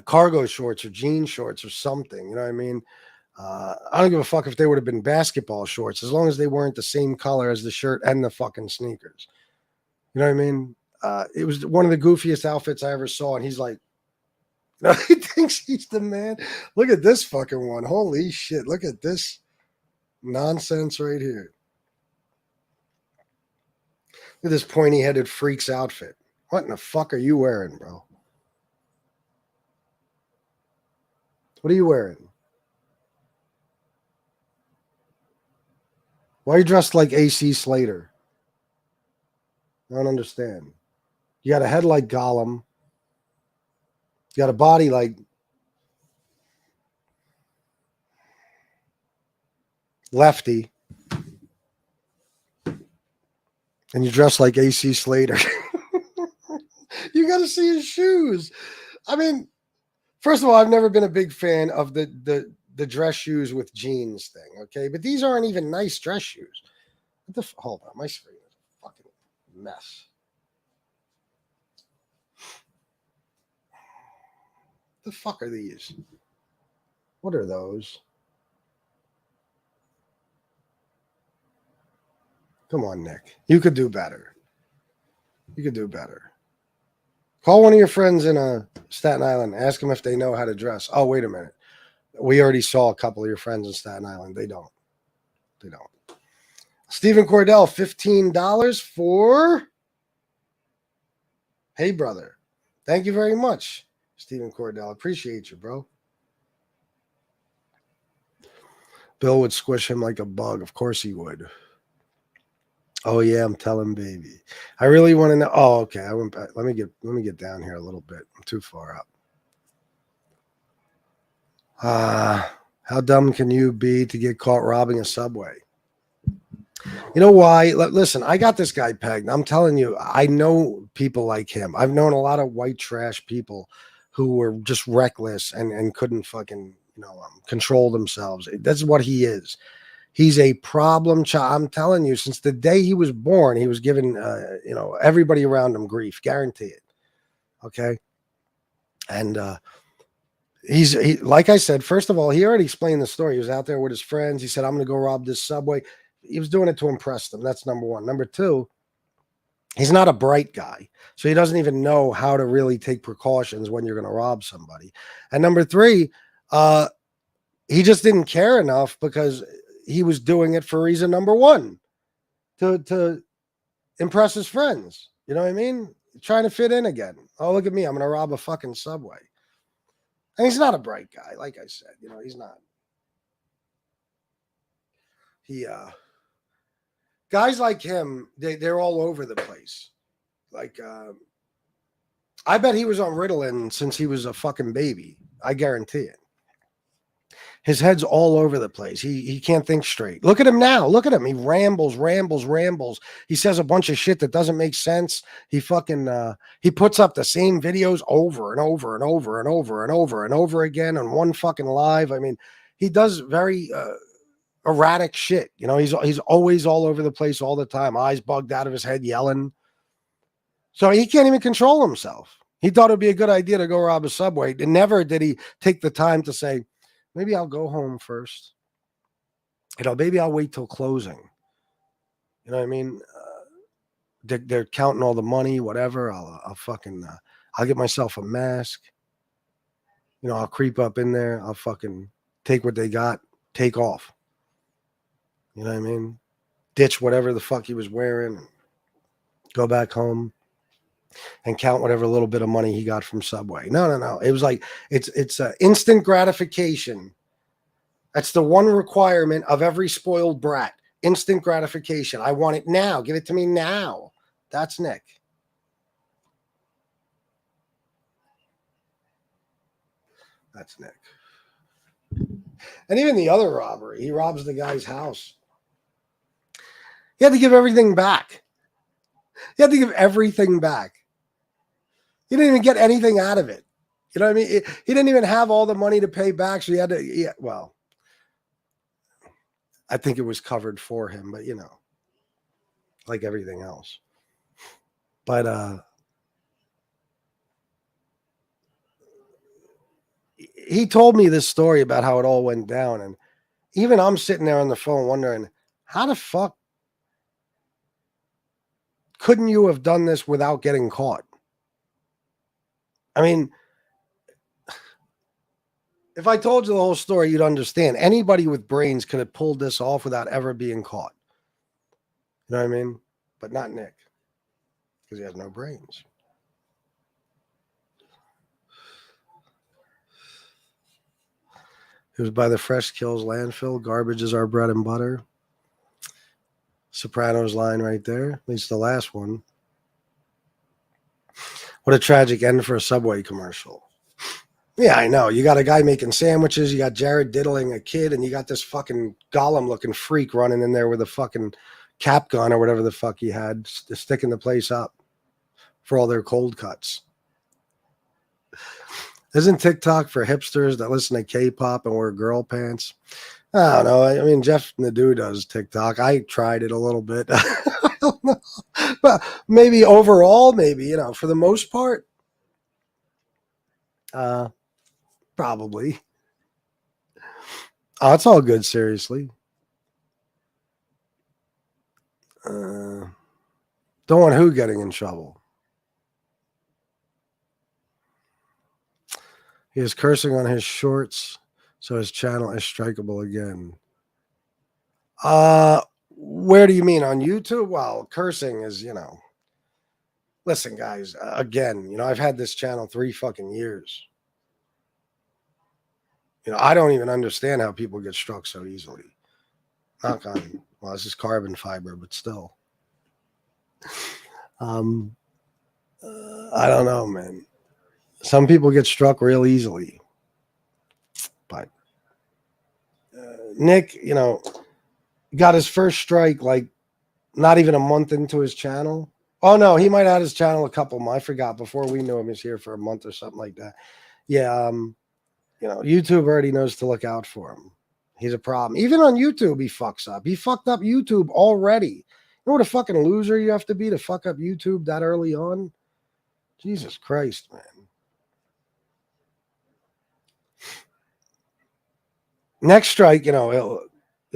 cargo shorts or jean shorts or something, you know what I mean? I don't give a fuck if they would have been basketball shorts, as long as they weren't the same color as the shirt and the fucking sneakers. You know what I mean? It was one of the goofiest outfits I ever saw, and he's like, no, he thinks he's the man. Look at this fucking one. Holy shit. Look at this nonsense right here. Look at this pointy-headed freak's outfit. What in the fuck are you wearing, bro? What are you wearing? Why are you dressed like AC Slater? I don't understand. You got a head like Gollum. You got a body like Lefty. And you dress like AC Slater. You got to see his shoes. I mean, first of all, I've never been a big fan of the dress shoes with jeans thing, okay? But these aren't even nice dress shoes. Hold on, my screen is a fucking mess. The fuck are these? What are those? Come on, Nick. You could do better. You could do better. Call one of your friends in Staten Island. Ask them if they know how to dress. Oh, wait a minute. We already saw a couple of your friends in Staten Island. They don't. They don't. Stephen Cordell, $15 for... Hey, brother. Thank you very much, Stephen Cordell. Appreciate you, bro. Bill would squish him like a bug. Of course he would. Oh yeah, I'm telling baby. I really want to know. Oh, okay. I went back. Let me get down here a little bit. I'm too far up. How dumb can you be to get caught robbing a Subway? You know why? Listen, I got this guy pegged. I'm telling you, I know people like him. I've known a lot of white trash people who were just reckless and couldn't fucking, control themselves. That's what he is. He's a problem child. I'm telling you, since the day he was born, he was giving, everybody around him grief. Guarantee it. Okay. And like I said, first of all, he already explained the story. He was out there with his friends. He said, I'm going to go rob this Subway. He was doing it to impress them. That's number one. Number two, he's not a bright guy. So he doesn't even know how to really take precautions when you're going to rob somebody. And number three, he just didn't care enough because he was doing it for reason number one, to impress his friends. You know what I mean? Trying to fit in again. Oh, look at me. I'm going to rob a fucking Subway. And he's not a bright guy, like I said. You know, he's not. Guys like him, they're all over the place. Like, I bet he was on Ritalin since he was a fucking baby. I guarantee it. His head's all over the place. He can't think straight. Look at him now. Look at him. He rambles. He says a bunch of shit that doesn't make sense. He puts up the same videos over and over again on one fucking live. I mean, he does very erratic shit. You know, he's always all over the place all the time. Eyes bugged out of his head, yelling. So he can't even control himself. He thought it'd be a good idea to go rob a Subway. And never did he take the time to say, maybe I'll go home first. You know, maybe I'll wait till closing. You know what I mean? They're counting all the money, whatever. I'll get myself a mask. You know, I'll creep up in there. I'll fucking take what they got, take off. You know what I mean? Ditch whatever the fuck he was wearing. Go back home and count whatever little bit of money he got from Subway. No. It was like, it's instant gratification. That's the one requirement of every spoiled brat. Instant gratification. I want it now. Give it to me now. That's Nick. That's Nick. And even the other robbery, he robs the guy's house. He had to give everything back. He had to give everything back. He didn't even get anything out of it. You know what I mean? He didn't even have all the money to pay back. So he had to, well, I think it was covered for him, but you know, like everything else. But he told me this story about how it all went down. And even I'm sitting there on the phone wondering, how the fuck couldn't you have done this without getting caught? I mean, if I told you the whole story, you'd understand. Anybody with brains could have pulled this off without ever being caught. You know what I mean? But not Nick, because he has no brains. It was by the Fresh Kills landfill. Garbage is our bread and butter. Sopranos line right there. At least the last one. What a tragic end for a Subway commercial. Yeah, I know. You got a guy making sandwiches. You got Jared diddling a kid. And you got this fucking Gollum-looking freak running in there with a fucking cap gun or whatever the fuck he had, sticking the place up for all their cold cuts. Isn't TikTok for hipsters that listen to K-pop and wear girl pants? I don't know. I mean, Jeff Nadeau does TikTok. I tried it a little bit. I don't know. But maybe overall, maybe, you know, for the most part, probably. Oh, it's all good, seriously. Don't want who getting in trouble. He is cursing on his shorts, so his channel is strikeable again. Where do you mean? On YouTube? Well, cursing is, you know. Listen, guys, again, you know, I've had this channel 3 fucking years. You know, I don't even understand how people get struck so easily. Knock on, well, this is carbon fiber, but still. I don't know, man. Some people get struck real easily. But Nick, you know, got his first strike like not even a month into his channel. Oh, no, he might have had his channel a couple months. I forgot. Before we knew him, he was here for a month or something like that. Yeah, you know, YouTube already knows to look out for him. He's a problem. Even on YouTube, he fucks up. He fucked up YouTube already. You know what a fucking loser you have to be to fuck up YouTube that early on? Jesus Christ, man. Next strike, he'll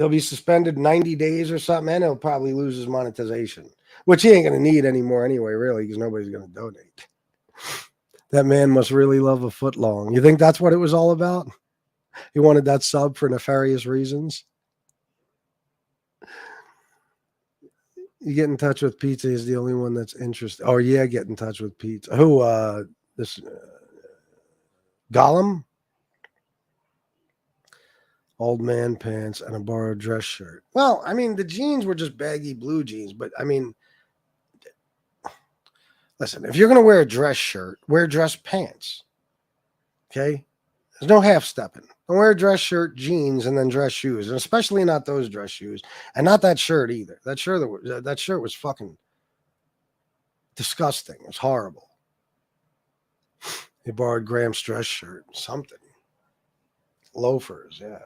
be suspended 90 days or something, and he'll probably lose his monetization, which he ain't going to need anymore anyway, really, because nobody's going to donate. That man must really love a foot long. You think that's what it was all about? He wanted that sub for nefarious reasons. You get in touch with Pizza is the only one that's interested. Oh, yeah, get in touch with Pizza. Who, Gollum? Old man pants and a borrowed dress shirt. Well, I mean, the jeans were just baggy blue jeans, but I mean, listen, if you're going to wear a dress shirt, wear dress pants. Okay? There's no half stepping. Don't wear a dress shirt, jeans, and then dress shoes, and especially not those dress shoes, and not that shirt either. That shirt was fucking disgusting. It was horrible. He borrowed Graham's dress shirt, something. Loafers, yeah.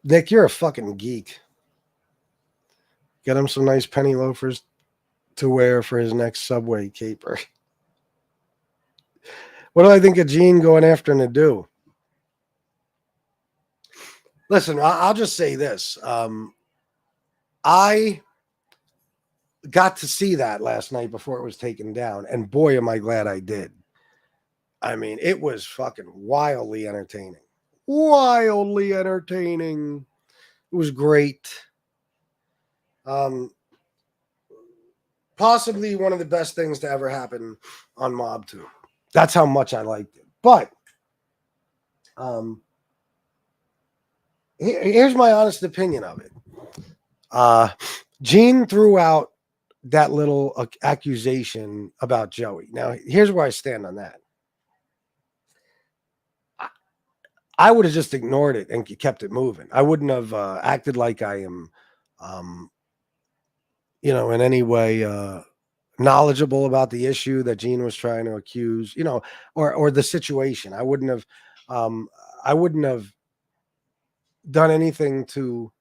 Nick, you're a fucking geek. Get him some nice penny loafers to wear for his next Subway caper. What do I think of Gene going after Nadeau? Listen, I'll just say this. I got to see that last night before it was taken down, and boy, am I glad I did. I mean, it was fucking wildly entertaining. Wildly entertaining. It was great. Possibly one of the best things to ever happen on Mob 2. That's how much I liked it. But here's my honest opinion of it. Gene threw out that little accusation about Joey. Now, here's where I stand on that. I would have just ignored it and kept it moving. I wouldn't have acted like I am, in any way knowledgeable about the issue that Gene was trying to accuse, or the situation. I wouldn't have done anything to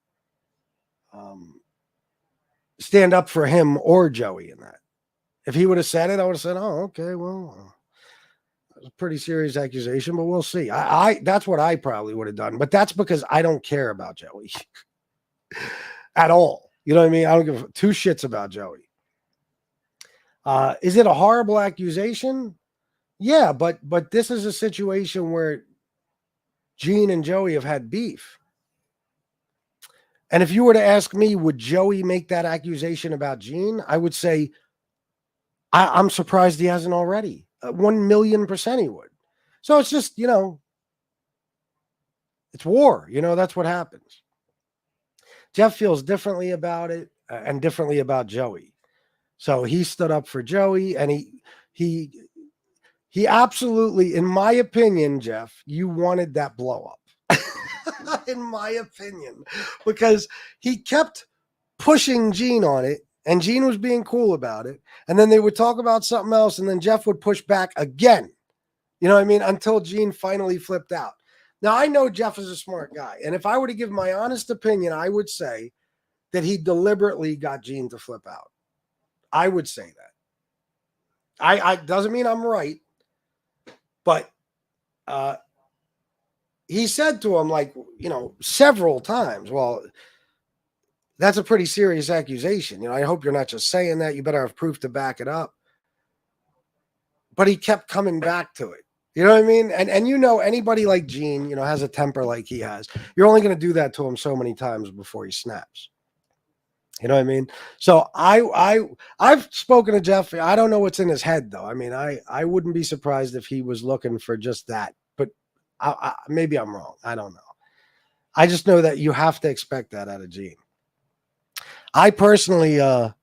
stand up for him or Joey in that. If he would have said it, I would have said, "Oh, okay, well, that's a pretty serious accusation, but we'll see." That's what I probably would have done, but that's because I don't care about Joey at all. You know what I mean? I don't give two shits about Joey. Is it a horrible accusation? Yeah, but this is a situation where Gene and Joey have had beef. And if you were to ask me, would Joey make that accusation about Gene? I would say, I'm surprised he hasn't already. 1,000,000% he would. So it's just, it's war. That's what happens. Jeff feels differently about it and differently about Joey. So he stood up for Joey, and he absolutely, in my opinion, Jeff, you wanted that blow up. In my opinion, because he kept pushing Gene on it, and Gene was being cool about it. And then they would talk about something else, and then Jeff would push back again. You know what I mean? Until Gene finally flipped out. Now, I know Jeff is a smart guy, and if I were to give my honest opinion, I would say that he deliberately got Gene to flip out. I would say that. I doesn't mean I'm right, but he said to him, several times, well, that's a pretty serious accusation. I hope you're not just saying that. You better have proof to back it up. But he kept coming back to it. You know what I mean? And anybody like Gene, has a temper like he has. You're only going to do that to him so many times before he snaps. You know what I mean? So I've spoken to Jeff. I don't know what's in his head, though. I mean, I wouldn't be surprised if he was looking for just that. But maybe I'm wrong. I don't know. I just know that you have to expect that out of Gene. I personally, the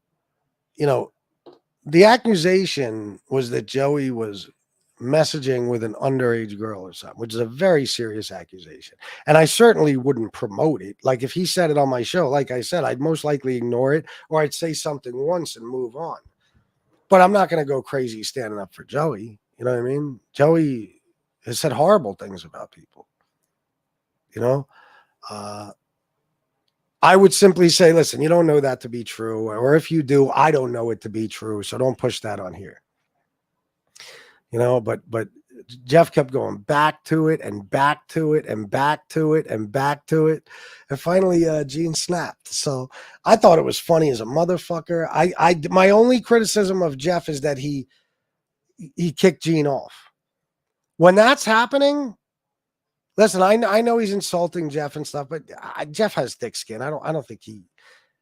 accusation was that Joey was messaging with an underage girl or something, which is a very serious accusation. And I certainly wouldn't promote it. Like if he said it on my show, like I said, I'd most likely ignore it, or I'd say something once and move on. But I'm not going to go crazy standing up for Joey. You know what I mean? Joey has said horrible things about people. I would simply say, listen, you don't know that to be true. Or if you do, I don't know it to be true. So don't push that on here. But Jeff kept going back to it and back to it and back to it and back to it. And finally, Gene snapped. So I thought it was funny as a motherfucker. My only criticism of Jeff is that he kicked Gene off. When that's happening, listen, I know he's insulting Jeff and stuff, but Jeff has thick skin. I don't think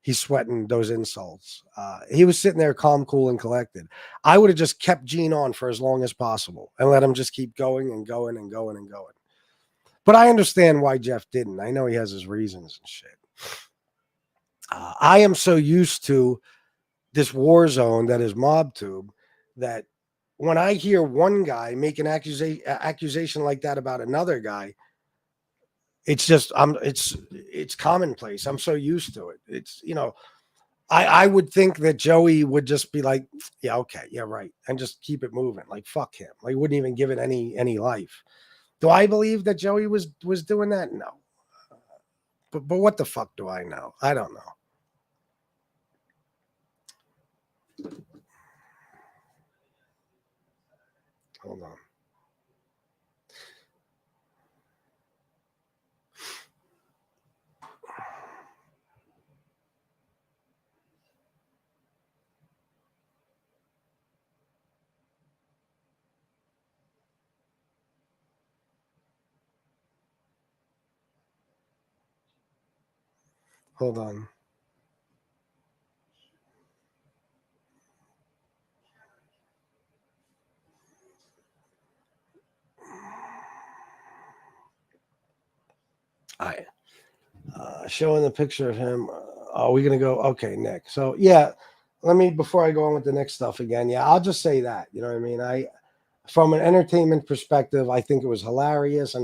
he's sweating those insults. He was sitting there calm, cool, and collected. I would have just kept Gene on for as long as possible and let him just keep going and going and going and going. But I understand why Jeff didn't. I know he has his reasons and shit. I am so used to this war zone that is MobTube that when I hear one guy make an accusation like that about another guy, it's just it's commonplace. I'm so used to it. It's, you know, I would think that Joey would just be like, yeah, okay, yeah, right, and just keep it moving. Like, fuck him. Like, wouldn't even give it any life. Do I believe that Joey was doing that? No. But what the fuck do I know? I don't know. Hold on. Hold on. All right. Showing the picture of him. Are we going to go? Okay, Nick. So, yeah, before I go on with the next stuff again, yeah, I'll just say that. You know what I mean? From an entertainment perspective, I think it was hilarious.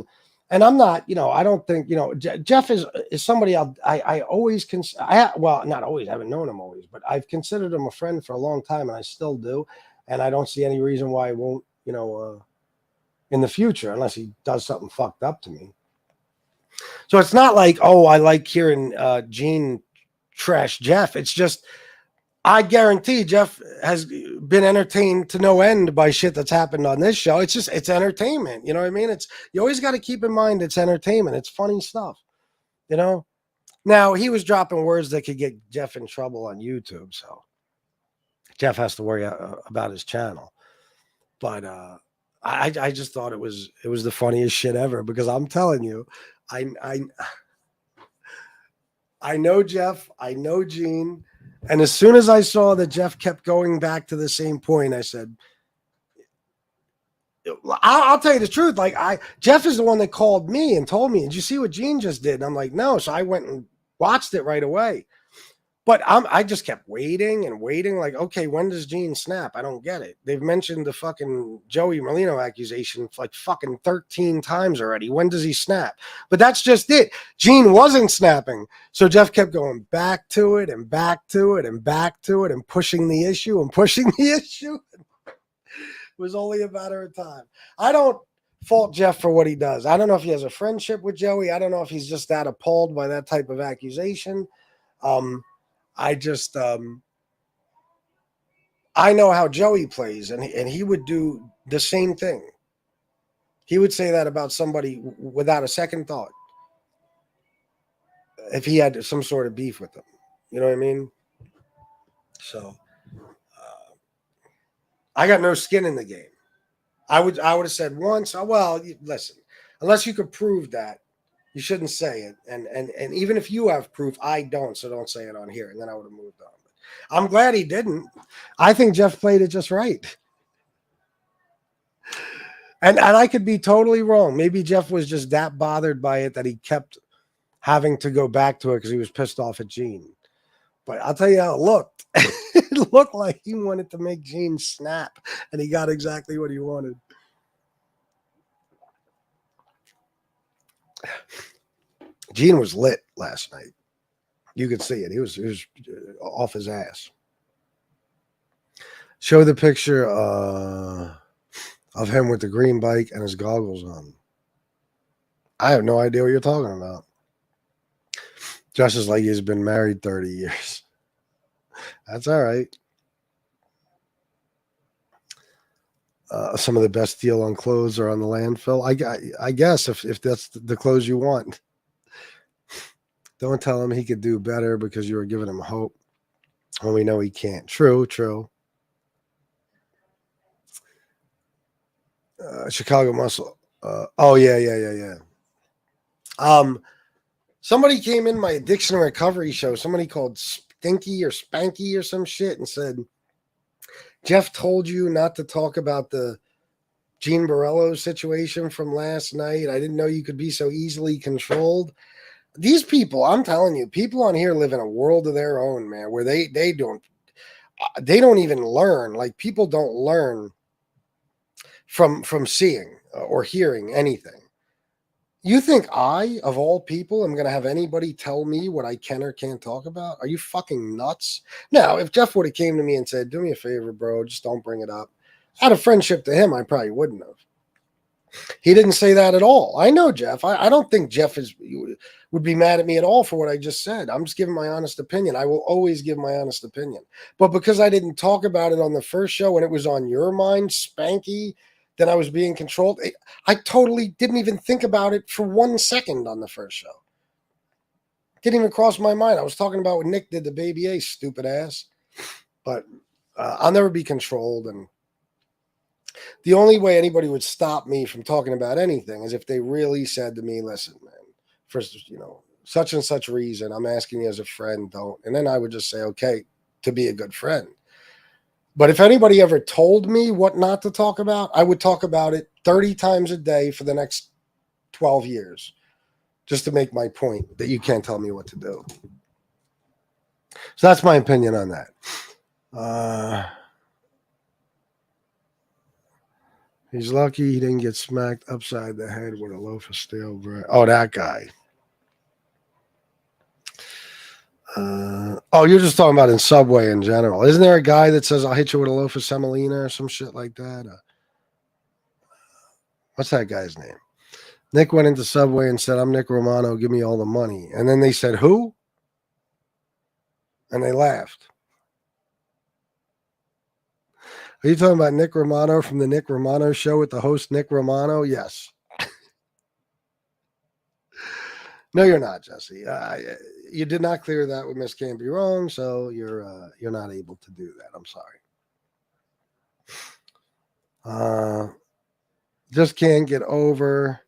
And I'm not, you know, I don't think, you know, Jeff is somebody I always well, not always, I haven't known him always, but I've considered him a friend for a long time, and I still do. And I don't see any reason why I won't, you know, in the future, unless he does something fucked up to me. So it's not like, oh, I like hearing Gene trash Jeff. It's just, I guarantee Jeff has been entertained to no end by shit that's happened on this show. It's just, it's entertainment. You know what I mean? You always got to keep in mind it's entertainment. It's funny stuff, you know? Now, he was dropping words that could get Jeff in trouble on YouTube, so Jeff has to worry about his channel. But I just thought it was the funniest shit ever, because I'm telling you, I know Jeff, I know Gene, and as soon as I saw that Jeff kept going back to the same point, I said, I'll tell you the truth. Like, Jeff is the one that called me and told me, did you see what Gene just did? And I'm like, no. So I went and watched it right away. But I just kept waiting and waiting. Like, okay, when does Gene snap? I don't get it. They've mentioned the fucking Joey Merlino accusation like fucking 13 times already. When does he snap? But that's just it. Gene wasn't snapping. So Jeff kept going back to it and back to it and back to it and pushing the issue and pushing the issue. It was only a matter of time. I don't fault Jeff for what he does. I don't know if he has a friendship with Joey. I don't know if he's just that appalled by that type of accusation. I just, I know how Joey plays, and he would do the same thing. He would say that about somebody without a second thought, if he had some sort of beef with them. You know what I mean? So, I got no skin in the game. I would have said once, well, listen, unless you could prove that, you shouldn't say it. And even if you have proof, I don't, so don't say it on here. And then I would have moved on. But I'm glad he didn't. I think Jeff played it just right. And I could be totally wrong. Maybe Jeff was just that bothered by it that he kept having to go back to it because he was pissed off at Gene. But I'll tell you how it looked. It looked like he wanted to make Gene snap, and he got exactly what he wanted. Gene was lit last night. You could see it. He was off his ass. Show the picture of him with the green bike and his goggles on. I have no idea what you're talking about. Just as like he's been married 30 years. That's all right. some of the best deal on clothes are on the landfill. I guess if that's the clothes you want. Don't tell him he could do better because you were giving him hope. When we know he can't. True. Chicago Muscle. Yeah. Somebody came in my addiction and recovery show. Somebody called Stinky or Spanky or some shit and said, Jeff told you not to talk about the Gene Borello situation from last night. I didn't know you could be so easily controlled. These people, I'm telling you, people on here live in a world of their own, man, where they don't even learn. Like, people don't learn from seeing or hearing anything. You think I, of all people, am going to have anybody tell me what I can or can't talk about? Are you fucking nuts? Now, if Jeff would have came to me and said, do me a favor, bro, just don't bring it up. Out of friendship to him, I probably wouldn't have. He didn't say that at all. I know Jeff. I don't think Jeff would be mad at me at all for what I just said. I'm just giving my honest opinion. I will always give my honest opinion. But because I didn't talk about it on the first show and it was on your mind, Spanky, that I was being controlled, I totally didn't even think about it for 1 second on the first show. Didn't even cross my mind. I was talking about what Nick did to Baby A, stupid ass. But I'll never be controlled. And the only way anybody would stop me from talking about anything is if they really said to me, listen, man, for such and such reason, I'm asking you as a friend, don't. And then I would just say, okay, to be a good friend. But if anybody ever told me what not to talk about, I would talk about it 30 times a day for the next 12 years, just to make my point that you can't tell me what to do. So that's my opinion on that. He's lucky he didn't get smacked upside the head with a loaf of stale bread. Oh, that guy. You're just talking about in Subway in general. Isn't there a guy that says, I'll hit you with a loaf of semolina or some shit like that? What's that guy's name? Nick went into Subway and said, I'm Nick Romano, give me all the money. And then they said, who? And they laughed. Are you talking about Nick Romano from the Nick Romano Show with the host Nick Romano? Yes. No, you're not, Jesse. You did not clear that with Miss Can't Be Wrong, so you're not able to do that. I'm sorry. Just can't get over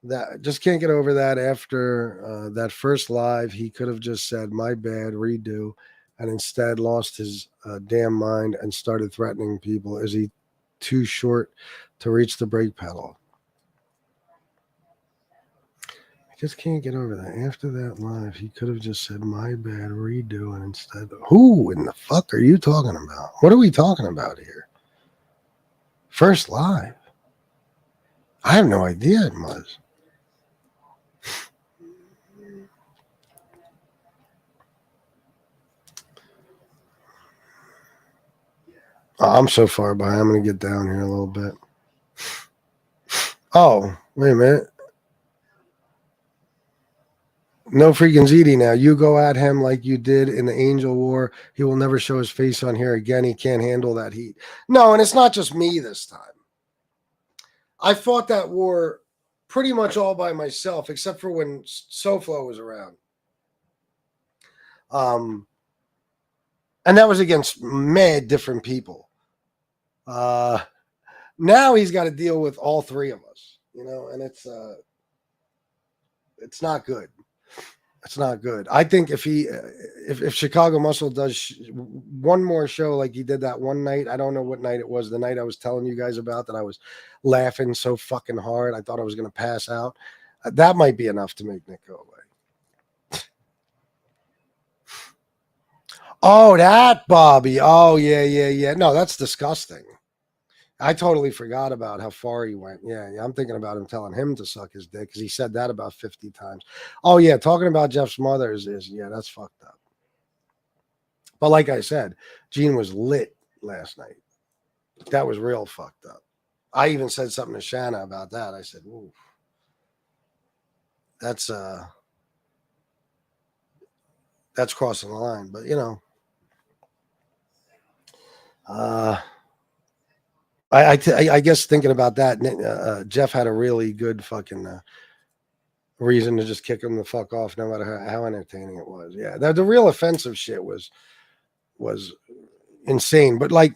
that. Just can't get over that after that first live. He could have just said, my bad, redo, and instead lost his damn mind and started threatening people. Is he too short to reach the brake pedal? Just can't get over that. After that live, he could have just said, my bad, redo, and instead, who in the fuck are you talking about? What are we talking about here? First live? I have no idea it was. I'm so far behind. I'm going to get down here a little bit. Oh, wait a minute. No freaking ZD now. You go at him like you did in the Angel War. He will never show his face on here again. He can't handle that heat. No, and it's not just me this time. I fought that war pretty much all by myself, except for when SoFlo was around. And that was against mad different people. Now he's got to deal with all three of us, and it's not good. It's not good. I think if Chicago Muscle does one more show like he did that one night, I don't know what night it was, the night I was telling you guys about that I was laughing so fucking hard I thought I was going to pass out. That might be enough to make Nick go away. Oh, that Bobby. Oh, yeah. No, that's disgusting. I totally forgot about how far he went. Yeah, I'm thinking about him telling him to suck his dick because he said that about 50 times. Oh, yeah, talking about Jeff's mother is that's fucked up. But like I said, Gene was lit last night. That was real fucked up. I even said something to Shanna about that. I said, ooh, that's crossing the line. But, I guess thinking about that, Jeff had a really good fucking reason to just kick him the fuck off, no matter how entertaining it was. Yeah, the real offensive shit was insane. But like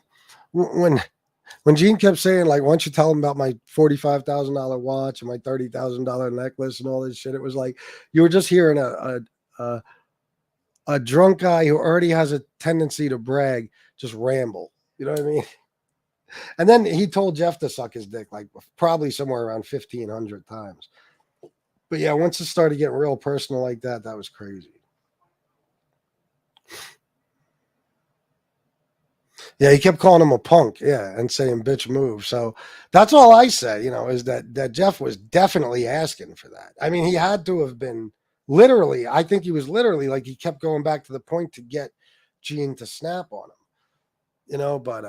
when Gene kept saying, like, why don't you tell him about my $45,000 watch and my $30,000 necklace and all this shit, it was like you were just hearing a drunk guy who already has a tendency to brag just ramble. You know what I mean? And then he told Jeff to suck his dick, like probably somewhere around 1,500 times. But yeah, once it started getting real personal like that, that was crazy. Yeah, he kept calling him a punk, yeah, and saying bitch move. So that's all I say, you know, is that Jeff was definitely asking for that. I mean, he had to have been literally, I think he was literally like he kept going back to the point to get Gene to snap on him. You know, but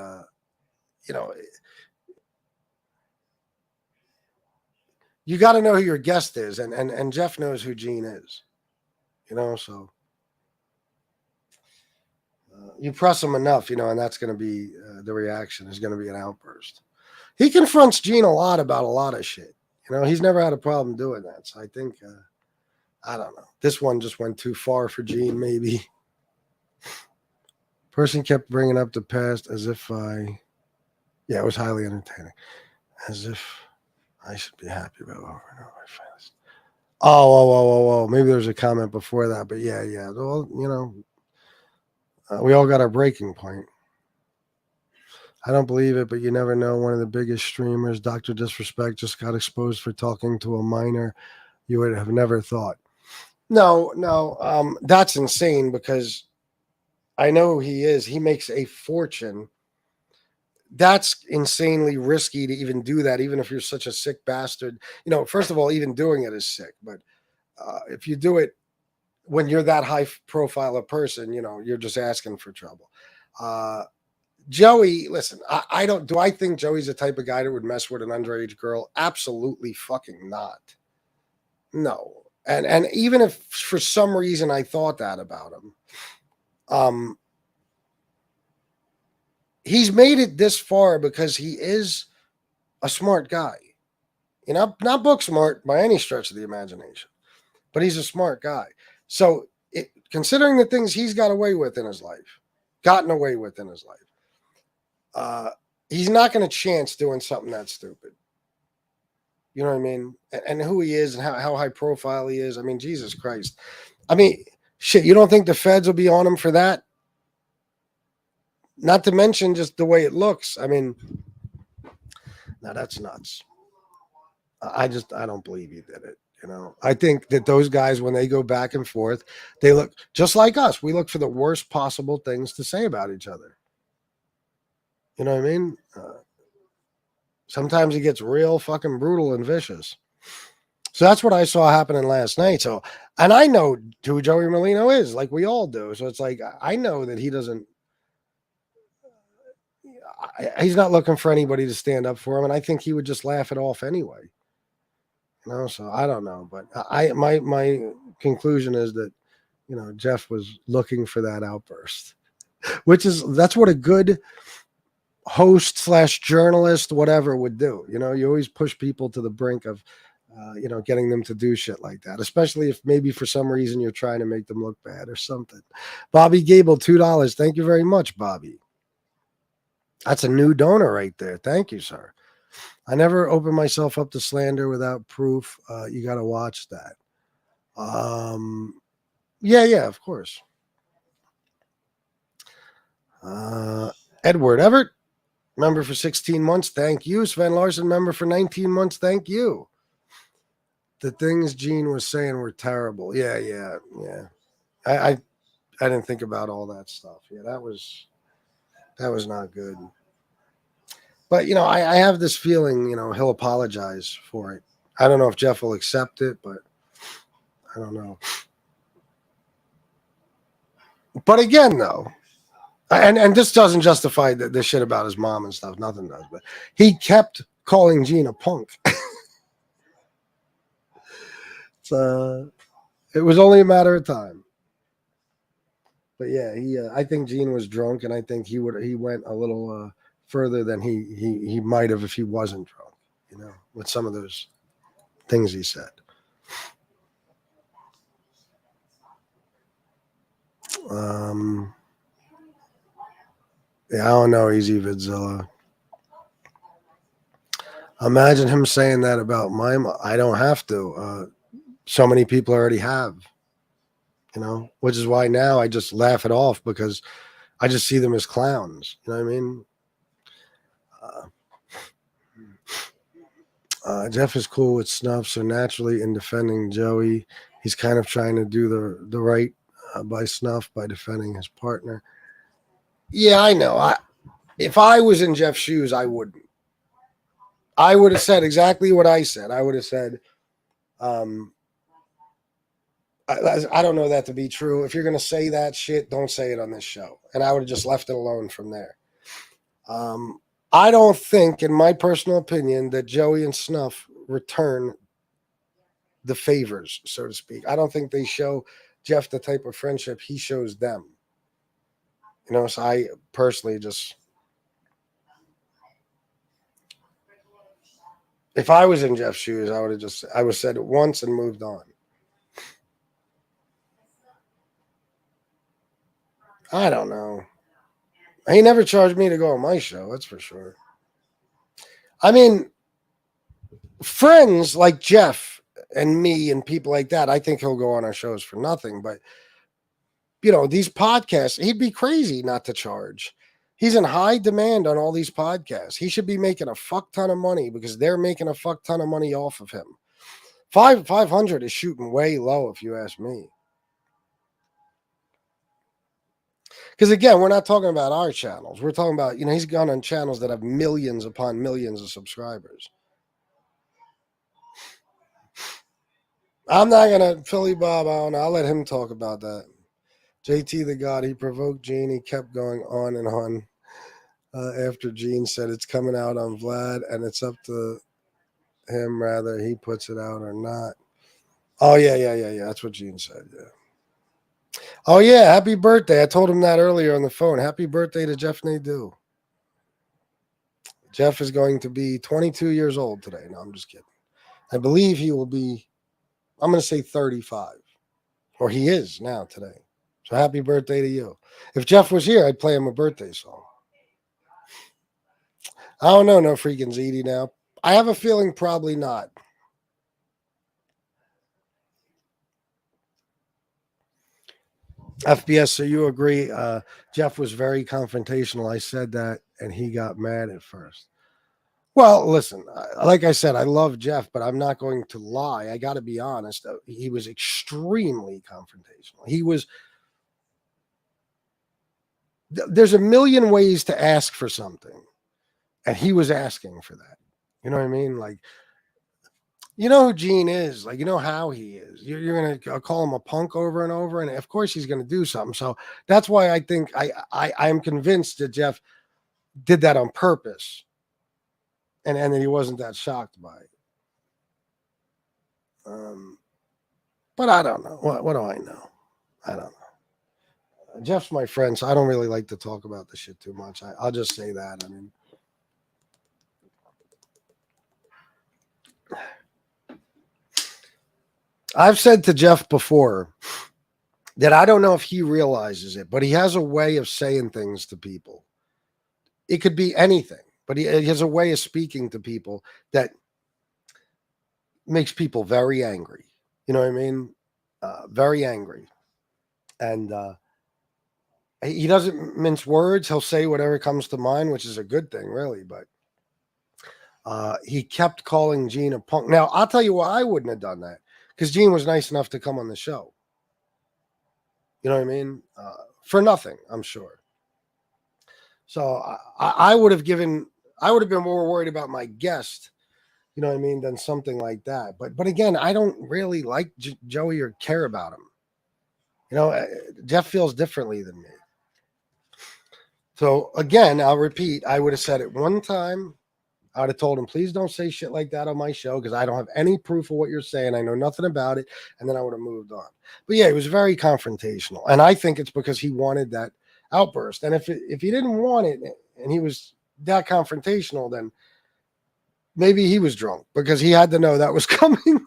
you know, you got to know who your guest is, and Jeff knows who Gene is. You know, so you press him enough, you know, and that's going to be the reaction is going to be an outburst. He confronts Gene a lot about a lot of shit. You know, he's never had a problem doing that. So I think, I don't know. This one just went too far for Gene, maybe. Person kept bringing up the past as if yeah, it was highly entertaining. As if I should be happy about over and over. Oh. Maybe there's a comment before that, but yeah. Well, you know, we all got our breaking point. I don't believe it, but you never know. One of the biggest streamers, Dr. Disrespect, just got exposed for talking to a minor. You would have never thought. No, that's insane because I know who he is. He makes a fortune. That's insanely risky to even do that, even if you're such a sick bastard. You know, first of all, even doing it is sick. But if you do it when you're that high profile a person, you know, you're just asking for trouble. Joey, listen, do I think Joey's the type of guy that would mess with an underage girl? Absolutely fucking not. No. And even if for some reason I thought that about him, he's made it this far because he is a smart guy. You know, not book smart by any stretch of the imagination, but he's a smart guy. So considering the things he's gotten away with in his life, he's not going to chance doing something that stupid. You know what I mean? And who he is and how high profile he is. I mean, Jesus Christ. I mean, shit, you don't think the feds will be on him for that? Not to mention just the way it looks. I mean, now that's nuts. I don't believe he did it. You know, I think that those guys, when they go back and forth, they look just like us. We look for the worst possible things to say about each other. You know what I mean? Sometimes it gets real fucking brutal and vicious. So that's what I saw happening last night. So, and I know who Joey Molino is, like we all do. So it's like, I know that he doesn't, he's not looking for anybody to stand up for him. And I think he would just laugh it off anyway. You know, so I don't know. But my conclusion is that, you know, Jeff was looking for that outburst, that's what a good host / journalist, whatever, would do. You know, you always push people to the brink of, you know, getting them to do shit like that, especially if maybe for some reason you're trying to make them look bad or something. Bobby Gable, $2. Thank you very much, Bobby. That's a new donor right there. Thank you, sir. I never open myself up to slander without proof. You got to watch that. Yeah, of course. Edward Everett, member for 16 months. Thank you. Sven Larson, member for 19 months. Thank you. The things Gene was saying were terrible. Yeah. I didn't think about all that stuff. Yeah, that was not good. But, you know, I have this feeling, you know, he'll apologize for it. I don't know if Jeff will accept it, but I don't know. But again, though, and this doesn't justify the shit about his mom and stuff. Nothing does. But he kept calling Gene a punk. It was only a matter of time. But yeah, I think Gene was drunk, and I think he went a little further than he might have if he wasn't drunk, you know, with some of those things he said. Yeah, I don't know, Easy Vidzilla. Imagine him saying that about my mom. I don't have to. So many people already have, you know, which is why now I just laugh it off because I just see them as clowns. You know what I mean? Jeff is cool with Snuff, so naturally in defending Joey, he's kind of trying to do the right by Snuff by defending his partner. Yeah, I know. If I was in Jeff's shoes, I wouldn't. I would have said exactly what I said. I would have said, I don't know that to be true. If you're going to say that shit, don't say it on this show. And I would have just left it alone from there. I don't think, in my personal opinion, that Joey and Snuff return the favors, so to speak. I don't think they show Jeff the type of friendship he shows them. You know, so I personally just... If I was in Jeff's shoes, I would have said it once and moved on. I don't know. He never charged me to go on my show, that's for sure. I mean, friends like Jeff and me and people like that, I think he'll go on our shows for nothing. But, you know, these podcasts, he'd be crazy not to charge. He's in high demand on all these podcasts. He should be making a fuck ton of money because they're making a fuck ton of money off of him. 500 is shooting way low, if you ask me. Because, again, we're not talking about our channels. We're talking about, you know, he's gone on channels that have millions upon millions of subscribers. I'm not going to Philly Bob on. I'll let him talk about that. JT the God, he provoked Gene. He kept going on and on after Gene said it's coming out on Vlad, and it's up to him whether he puts it out or not. Oh, yeah. That's what Gene said, yeah. Oh, yeah, happy birthday. I told him that earlier on the phone. Happy birthday to Jeff Nadeau. Jeff is going to be 22 years old today. No, I'm just kidding. I believe he will be, I'm going to say 35. Or he is now today. So happy birthday to you. If Jeff was here, I'd play him a birthday song. I don't know, no freaking ZD now. I have a feeling probably not. FBS, so you agree Jeff was very confrontational. I said that, and he got mad at first. Well, listen, like I said, I love Jeff, but I'm not going to lie. I got to be honest. He was extremely confrontational. He was... There's a million ways to ask for something, and he was asking for that. You know what I mean? Like, you know who Gene is. Like, you know how he is. You're going to call him a punk over and over, and of course he's going to do something. So that's why I think I'm convinced that Jeff did that on purpose, and that he wasn't that shocked by it. But I don't know. What do I know? I don't know. Jeff's my friend, so I don't really like to talk about the shit too much. I'll just say that. I mean, I've said to Jeff before that I don't know if he realizes it, but he has a way of saying things to people. It could be anything, but he has a way of speaking to people that makes people very angry. You know what I mean? Very angry. And he doesn't mince words. He'll say whatever comes to mind, which is a good thing, really. But he kept calling Gene a punk. Now, I'll tell you why I wouldn't have done that. Because Gene was nice enough to come on the show. You know what I mean? For nothing, I'm sure. So I would have been more worried about my guest, you know what I mean, than something like that. But again, I don't really like Joey or care about him. You know, Jeff feels differently than me. So again, I'll repeat, I would have said it one time. I would have told him, please don't say shit like that on my show because I don't have any proof of what you're saying. I know nothing about it. And then I would have moved on. But yeah, he was very confrontational. And I think it's because he wanted that outburst. And if he didn't want it and he was that confrontational, then maybe he was drunk because he had to know that was coming.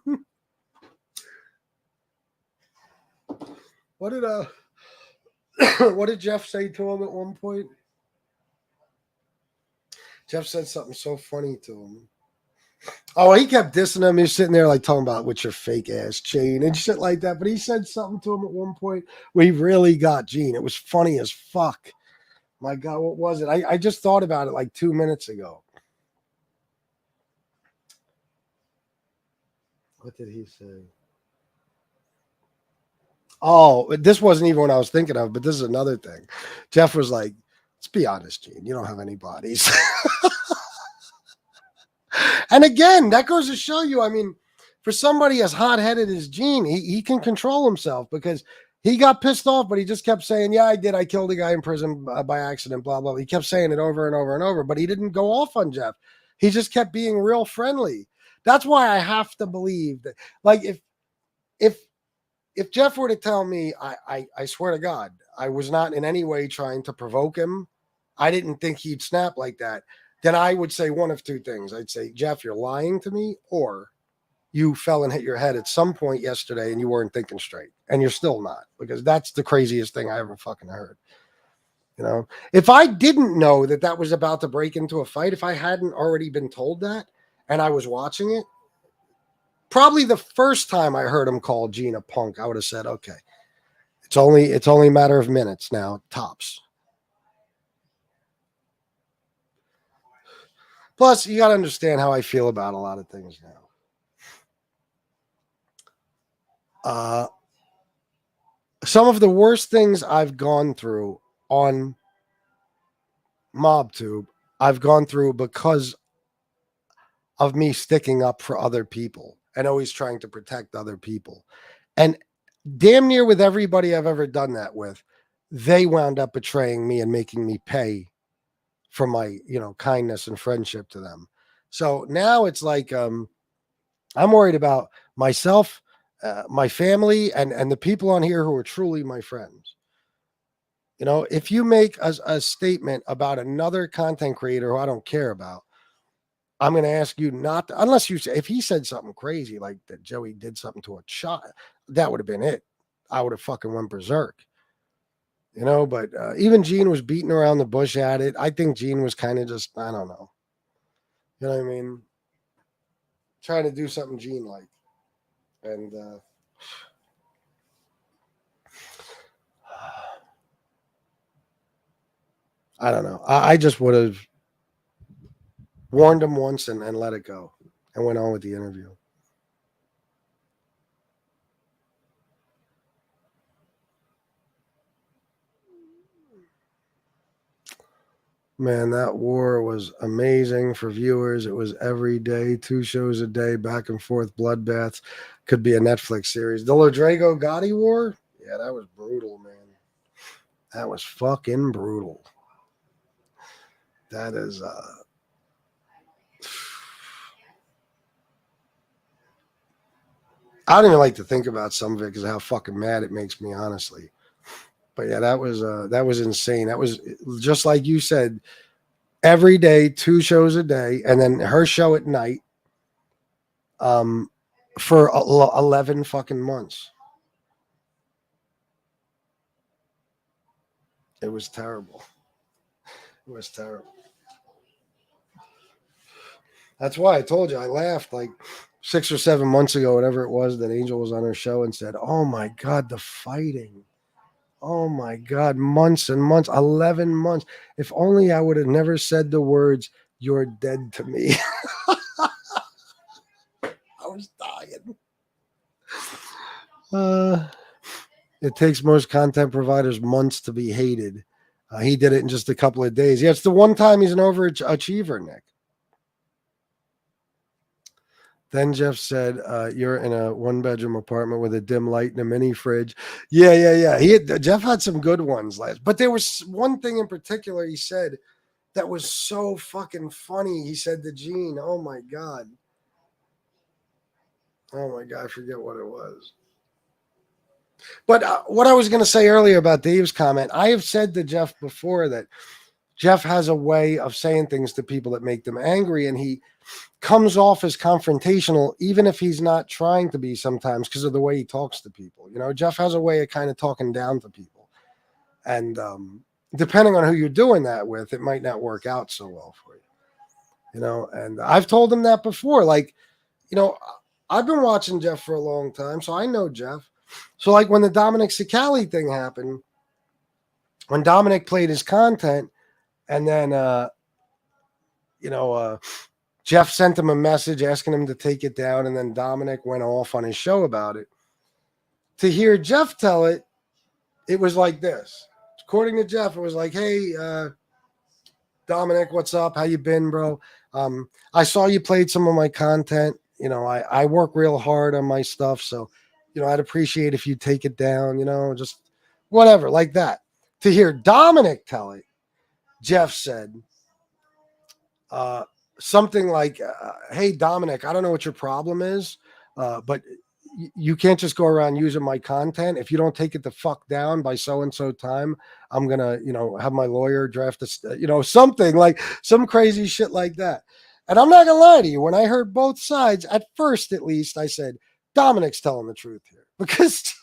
What did Jeff say to him at one point? Jeff said something so funny to him. Oh, he kept dissing him. He was sitting there like talking about with your fake ass chain and shit like that. But he said something to him at one point where he really got Gene. It was funny as fuck. My God, what was it? I just thought about it like 2 minutes ago. What did he say? Oh, this wasn't even what I was thinking of, but this is another thing. Jeff was like, let's be honest, Gene, you don't have any bodies. And again, that goes to show you, I mean, for somebody as hot-headed as Gene, he can control himself because he got pissed off, but he just kept saying, yeah, I did. I killed a guy in prison by accident, blah, blah. He kept saying it over and over and over, but he didn't go off on Jeff. He just kept being real friendly. That's why I have to believe that, like, if Jeff were to tell me, I swear to God, I was not in any way trying to provoke him, I didn't think he'd snap like that, then I would say one of two things. I'd say, Jeff, you're lying to me, or you fell and hit your head at some point yesterday and you weren't thinking straight, and you're still not, because that's the craziest thing I ever fucking heard. You know, if I didn't know that that was about to break into a fight, if I hadn't already been told that and I was watching it, probably the first time I heard him call Gene a punk, I would have said, okay, it's only a matter of minutes now, tops. Plus, you got to understand how I feel about a lot of things now. Some of the worst things I've gone through on MobTube, I've gone through because of me sticking up for other people and always trying to protect other people. And damn near with everybody I've ever done that with, they wound up betraying me and making me pay for my, kindness and friendship to them. So now it's like, I'm worried about myself, my family, and the people on here who are truly my friends. If you make a statement about another content creator who I don't care about, I'm going to ask you not to, unless you say, if he said something crazy, like that Joey did something to a child, that would have been it. I would have fucking went berserk. But even Gene was beating around the bush at it. I think Gene was kind of just, I don't know. You know what I mean? Trying to do something Gene-like. And I don't know. I just would have warned him once and let it go and went on with the interview. Man, that war was amazing for viewers. It was every day, 2 shows a day, back and forth bloodbaths. Could be a Netflix series. The Lodrego Gotti war? Yeah, that was brutal, man. That was fucking brutal. That is I don't even like to think about some of it because of how fucking mad it makes me, honestly. But yeah, that was insane. That was just like you said, every day, 2 shows a day, and then her show at night, for 11 fucking months. It was terrible. It was terrible. That's why I told you I laughed like 6 or 7 months ago, whatever it was, that Angel was on her show and said, "Oh my God, the fighting. Oh my God, months and months, 11 months. If only I would have never said the words, 'You're dead to me.'" I was dying. It takes most content providers months to be hated. He did it in just a couple of days. Yeah, it's the one time he's an overachiever, Nick. Then Jeff said, "You're in a 1-bedroom apartment with a dim light and a mini fridge." Yeah. Jeff had some good ones last, but there was one thing in particular he said that was so fucking funny. He said to Gene, "Oh my God, I forget what it was." But what I was going to say earlier about Dave's comment, I have said to Jeff before that Jeff has a way of saying things to people that make them angry, and he comes off as confrontational, even if he's not trying to be sometimes because of the way he talks to people. You know, Jeff has a way of kind of talking down to people. And depending on who you're doing that with, it might not work out so well for you. You know, and I've told him that before. Like, you know, I've been watching Jeff for a long time, so I know Jeff. So like when the Dominic Cicali thing happened, when Dominic played his content, and then, Jeff sent him a message asking him to take it down, and then Dominic went off on his show about it. To hear Jeff tell it, it was like this. According to Jeff, it was like, hey, Dominic, what's up? How you been, bro? I saw you played some of my content. You know, I work real hard on my stuff, so, you know, I'd appreciate if you take it down, you know, just whatever, like that. To hear Dominic tell it, Jeff said something like, hey, Dominic, I don't know what your problem is, but you can't just go around using my content. If you don't take it the fuck down by so-and-so time, I'm going to, you know, have my lawyer draft something like some crazy shit like that. And I'm not going to lie to you. When I heard both sides, at first, at least, I said, Dominic's telling the truth here, because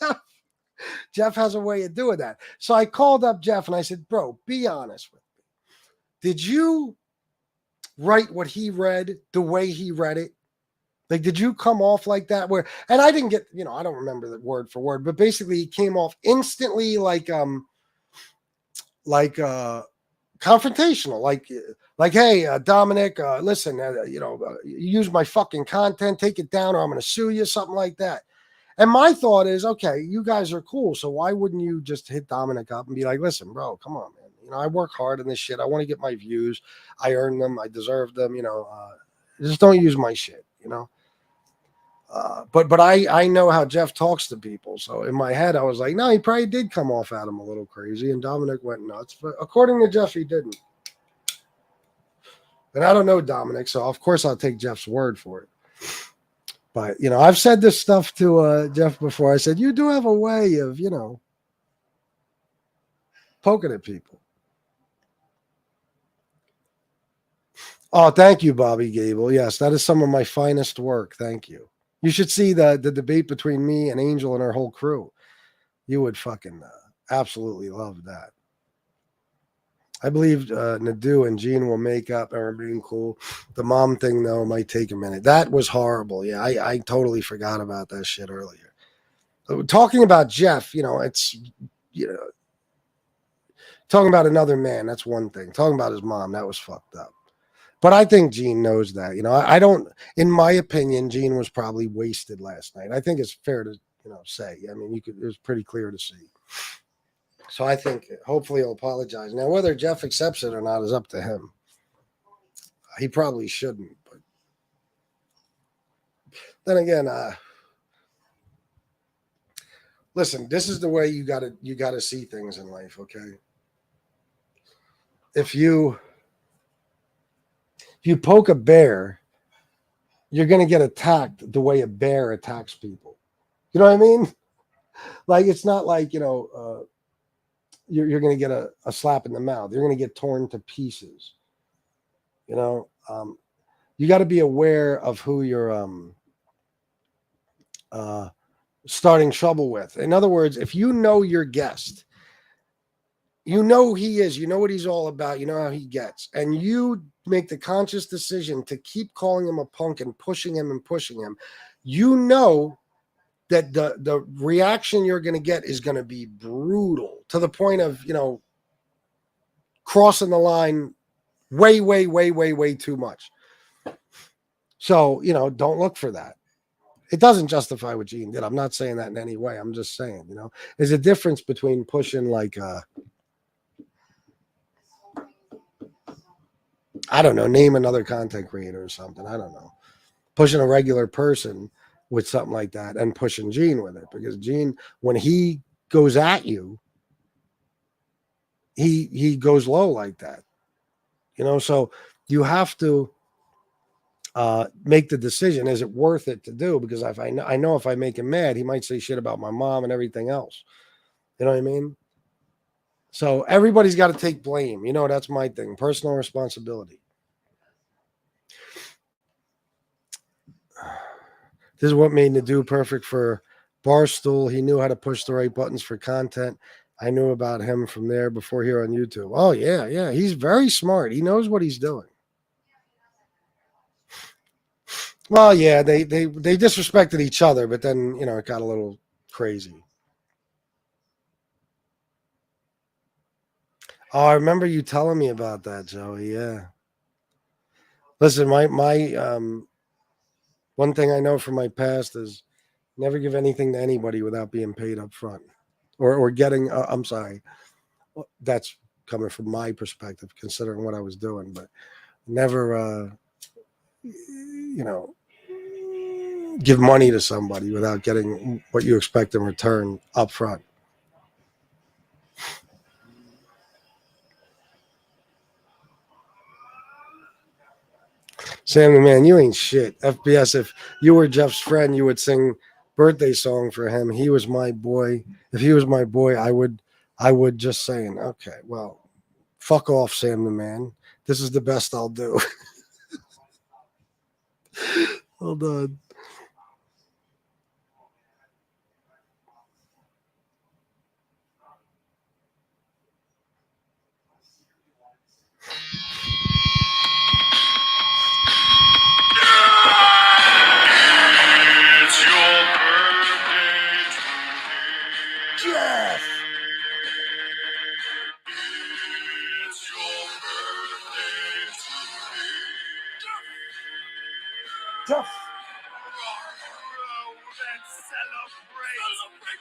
Jeff has a way of doing that. So I called up Jeff and I said, bro, be honest with me. Did you write what he read the way he read it? Like, did you come off like that? And I didn't get, you know, I don't remember the word for word, but basically he came off instantly like confrontational, like, hey, Dominic, listen, use my fucking content, take it down, or I'm going to sue you, something like that. And my thought is, okay, you guys are cool, so why wouldn't you just hit Dominic up and be like, listen, bro, come on, man. You know, I work hard on this shit. I want to get my views. I earn them. I deserve them. You know, just don't use my shit, you know. But I know how Jeff talks to people. So in my head, I was like, no, he probably did come off at him a little crazy. And Dominic went nuts. But according to Jeff, he didn't. And I don't know Dominic, so of course I'll take Jeff's word for it. But, you know, I've said this stuff to Jeff before. I said, you do have a way of, you know, poking at people. Oh, thank you, Bobby Gable. Yes, that is some of my finest work. Thank you. You should see the debate between me and Angel and her whole crew. You would fucking absolutely love that. I believe Nadu and Gene will make up and are being cool. The mom thing, though, might take a minute. That was horrible. Yeah, I totally forgot about that shit earlier. Talking about Jeff, you know, it's, you know, talking about another man, that's one thing. Talking about his mom, that was fucked up. But I think Gene knows that. You know, I don't, in my opinion, Gene was probably wasted last night. I think it's fair to, you know, say. I mean, it was pretty clear to see. So I think hopefully he'll apologize. Now, whether Jeff accepts it or not is up to him. He probably shouldn't. But then again, listen, this is the way you gotta see things in life, okay? If you poke a bear, you're going to get attacked the way a bear attacks people. You know what I mean? Like, it's not like, you know, you're going to get a slap in the mouth. You're going to get torn to pieces. You know, you got to be aware of who you're starting trouble with. In other words, if you know your guest, you know who he is, you know what he's all about, you know how he gets, and you make the conscious decision to keep calling him a punk and pushing him, you know that the reaction you're going to get is going to be brutal to the point of, you know, crossing the line way too much. So, you know, don't look for that. It doesn't justify what Gene did. I'm not saying that in any way. I'm just saying, you know, there's a difference between pushing like I don't know, name another content creator or something. I don't know. Pushing a regular person with something like that and pushing Gene with it. Because Gene, when he goes at you, he goes low like that. You know, so you have to make the decision. Is it worth it to do? Because if I know if I make him mad, he might say shit about my mom and everything else. You know what I mean? So everybody's got to take blame. You know, that's my thing. Personal responsibility. This is what made Nadu perfect for Barstool. He knew how to push the right buttons for content. I knew about him from there before here on YouTube. Oh, yeah. He's very smart. He knows what he's doing. Well, yeah, they disrespected each other, but then, you know, it got a little crazy. Oh, I remember you telling me about that, Joey. Yeah. Listen, my one thing I know from my past is never give anything to anybody without being paid up front or getting, I'm sorry. That's coming from my perspective, considering what I was doing, but never, you know, give money to somebody without getting what you expect in return up front. Sammy, man, you ain't shit. FBS, if you were Jeff's friend, you would sing birthday song for him. He was my boy. If he was my boy, I would just saying, okay, well, fuck off, Sam the man. This is the best I'll do. Hold on. It's your birthday today. Jeff. It's your birthday today. Jeff. Rock around and celebrate.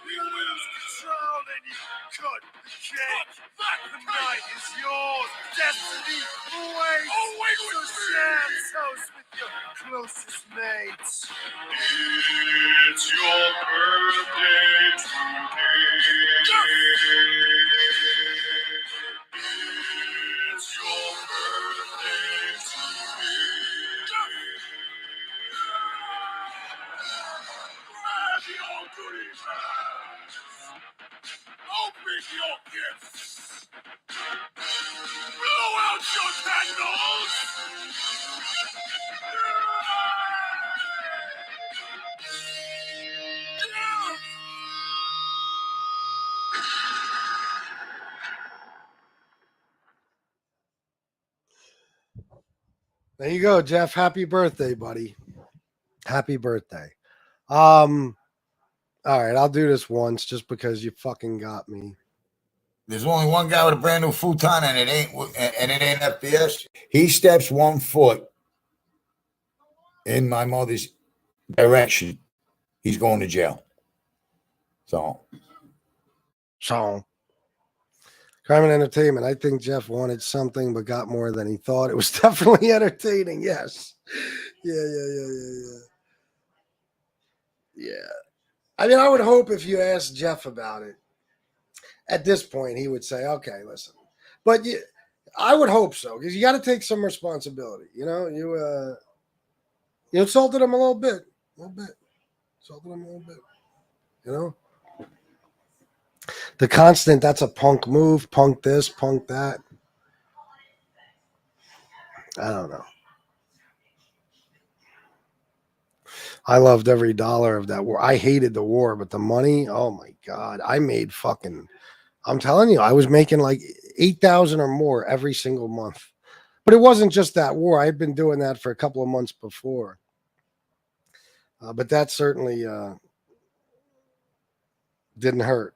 You lose control and you cut the cake. The night is yours. Destiny awaits. So share toast with your closest mates. It's your birthday today. It's your birthday today. Grab your goodie bags. Open your gifts. Blow out your candles. There you go, Jeff. Happy birthday, buddy. Happy birthday. All right, I'll do this once just because you fucking got me. There's only one guy with a brand new futon, and it ain't FBS. He steps 1 foot in my mother's direction, he's going to jail. So Carmen Entertainment. I think Jeff wanted something but got more than he thought. It was definitely entertaining. Yes. Yeah. I mean, I would hope if you asked Jeff about it, at this point, he would say, okay, listen. But I would hope so, because you got to take some responsibility. You know, you insulted him a little bit. Insulted him a little bit. You know? The constant, that's a punk move, punk this, punk that. I don't know. I loved every dollar of that war. I hated the war, but the money, oh my God. I made I'm telling you, I was making like 8,000 or more every single month. But it wasn't just that war. I had been doing that for a couple of months before. But that certainly didn't hurt.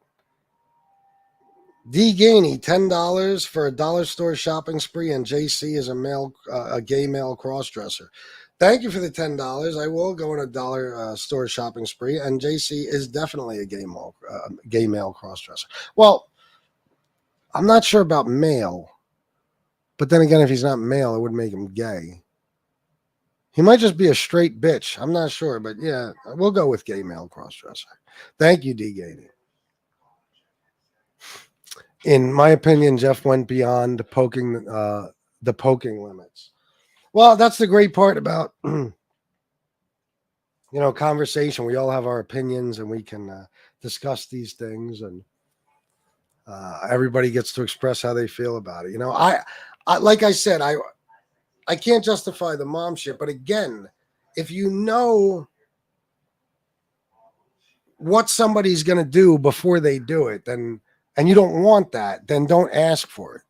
D. Gainey, $10 for a dollar store shopping spree, and JC is a gay male crossdresser. Thank you for the $10. I will go on a dollar store shopping spree, and JC is definitely a gay male crossdresser. Well, I'm not sure about male, but then again, if he's not male, it would make him gay. He might just be a straight bitch. I'm not sure, but yeah, we'll go with gay male crossdresser. Thank you, D. Gainey. In my opinion, Jeff went beyond the poking limits. Well, that's the great part about conversation. We all have our opinions, and we can discuss these things. And Everybody gets to express how they feel about it. You know, I like I said, I can't justify the mom shit, but again, if you know what somebody's going to do before they do it, then, and you don't want that, then don't ask for it.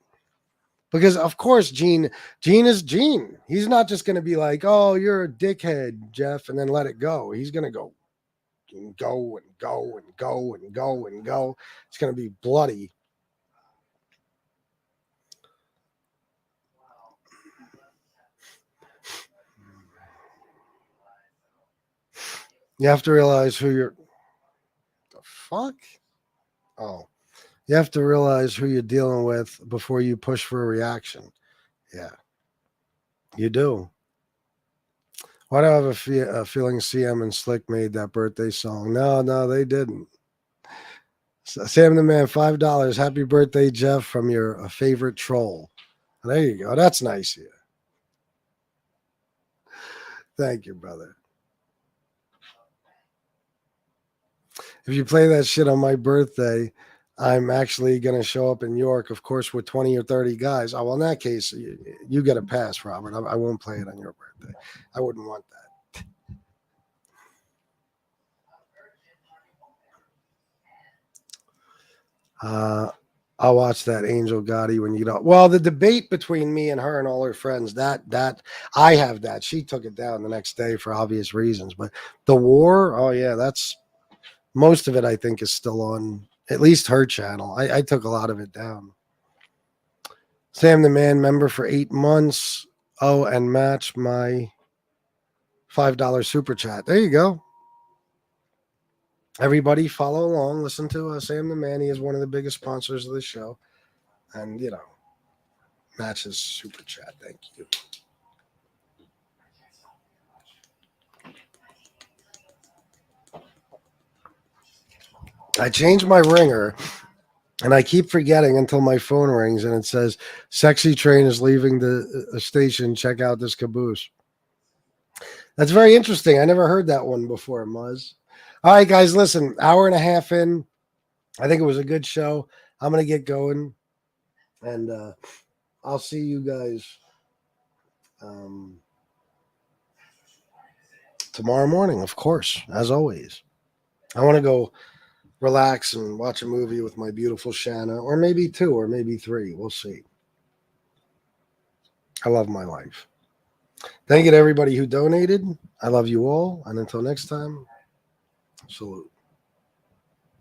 Because of course, Gene is Gene. He's not just going to be like, "Oh, you're a dickhead, Jeff," and then let it go. He's going to go and go and go and go and go and go. It's going to be bloody. You have to realize who you're. The fuck? Oh, you have to realize who you're dealing with before you push for a reaction. Yeah, you do. Why do I have a feeling CM and Slick made that birthday song? No, they didn't. Sam the Man, $5. Happy birthday, Jeff, from your favorite troll. There you go. That's nice of you. Thank you, brother. If you play that shit on my birthday, I'm actually going to show up in York, of course, with 20 or 30 guys. Oh, well, in that case, you get a pass, Robert. I won't play it on your birthday. I wouldn't want that. I'll watch that Angel Gotti when you get out. Well, the debate between me and her and all her friends, that I have that. She took it down the next day for obvious reasons. But the war, oh, yeah, that's most of it, I think, is still on at least her channel. I took a lot of it down. Sam the Man member for 8 months. Oh, and match my $5 super chat. There you go. Everybody follow along. Listen to Sam the Man. He is one of the biggest sponsors of the show. And, you know, match his super chat. Thank you. I changed my ringer, and I keep forgetting until my phone rings, and it says, "Sexy train is leaving the station. Check out this caboose." That's very interesting. I never heard that one before, Muzz. All right, guys, listen, hour and a half in. I think it was a good show. I'm going to get going, and I'll see you guys tomorrow morning, of course, as always. I want to go relax and watch a movie with my beautiful Shanna, or maybe 2, or maybe 3. We'll see. I love my life. Thank you to everybody who donated. I love you all. And until next time, salute.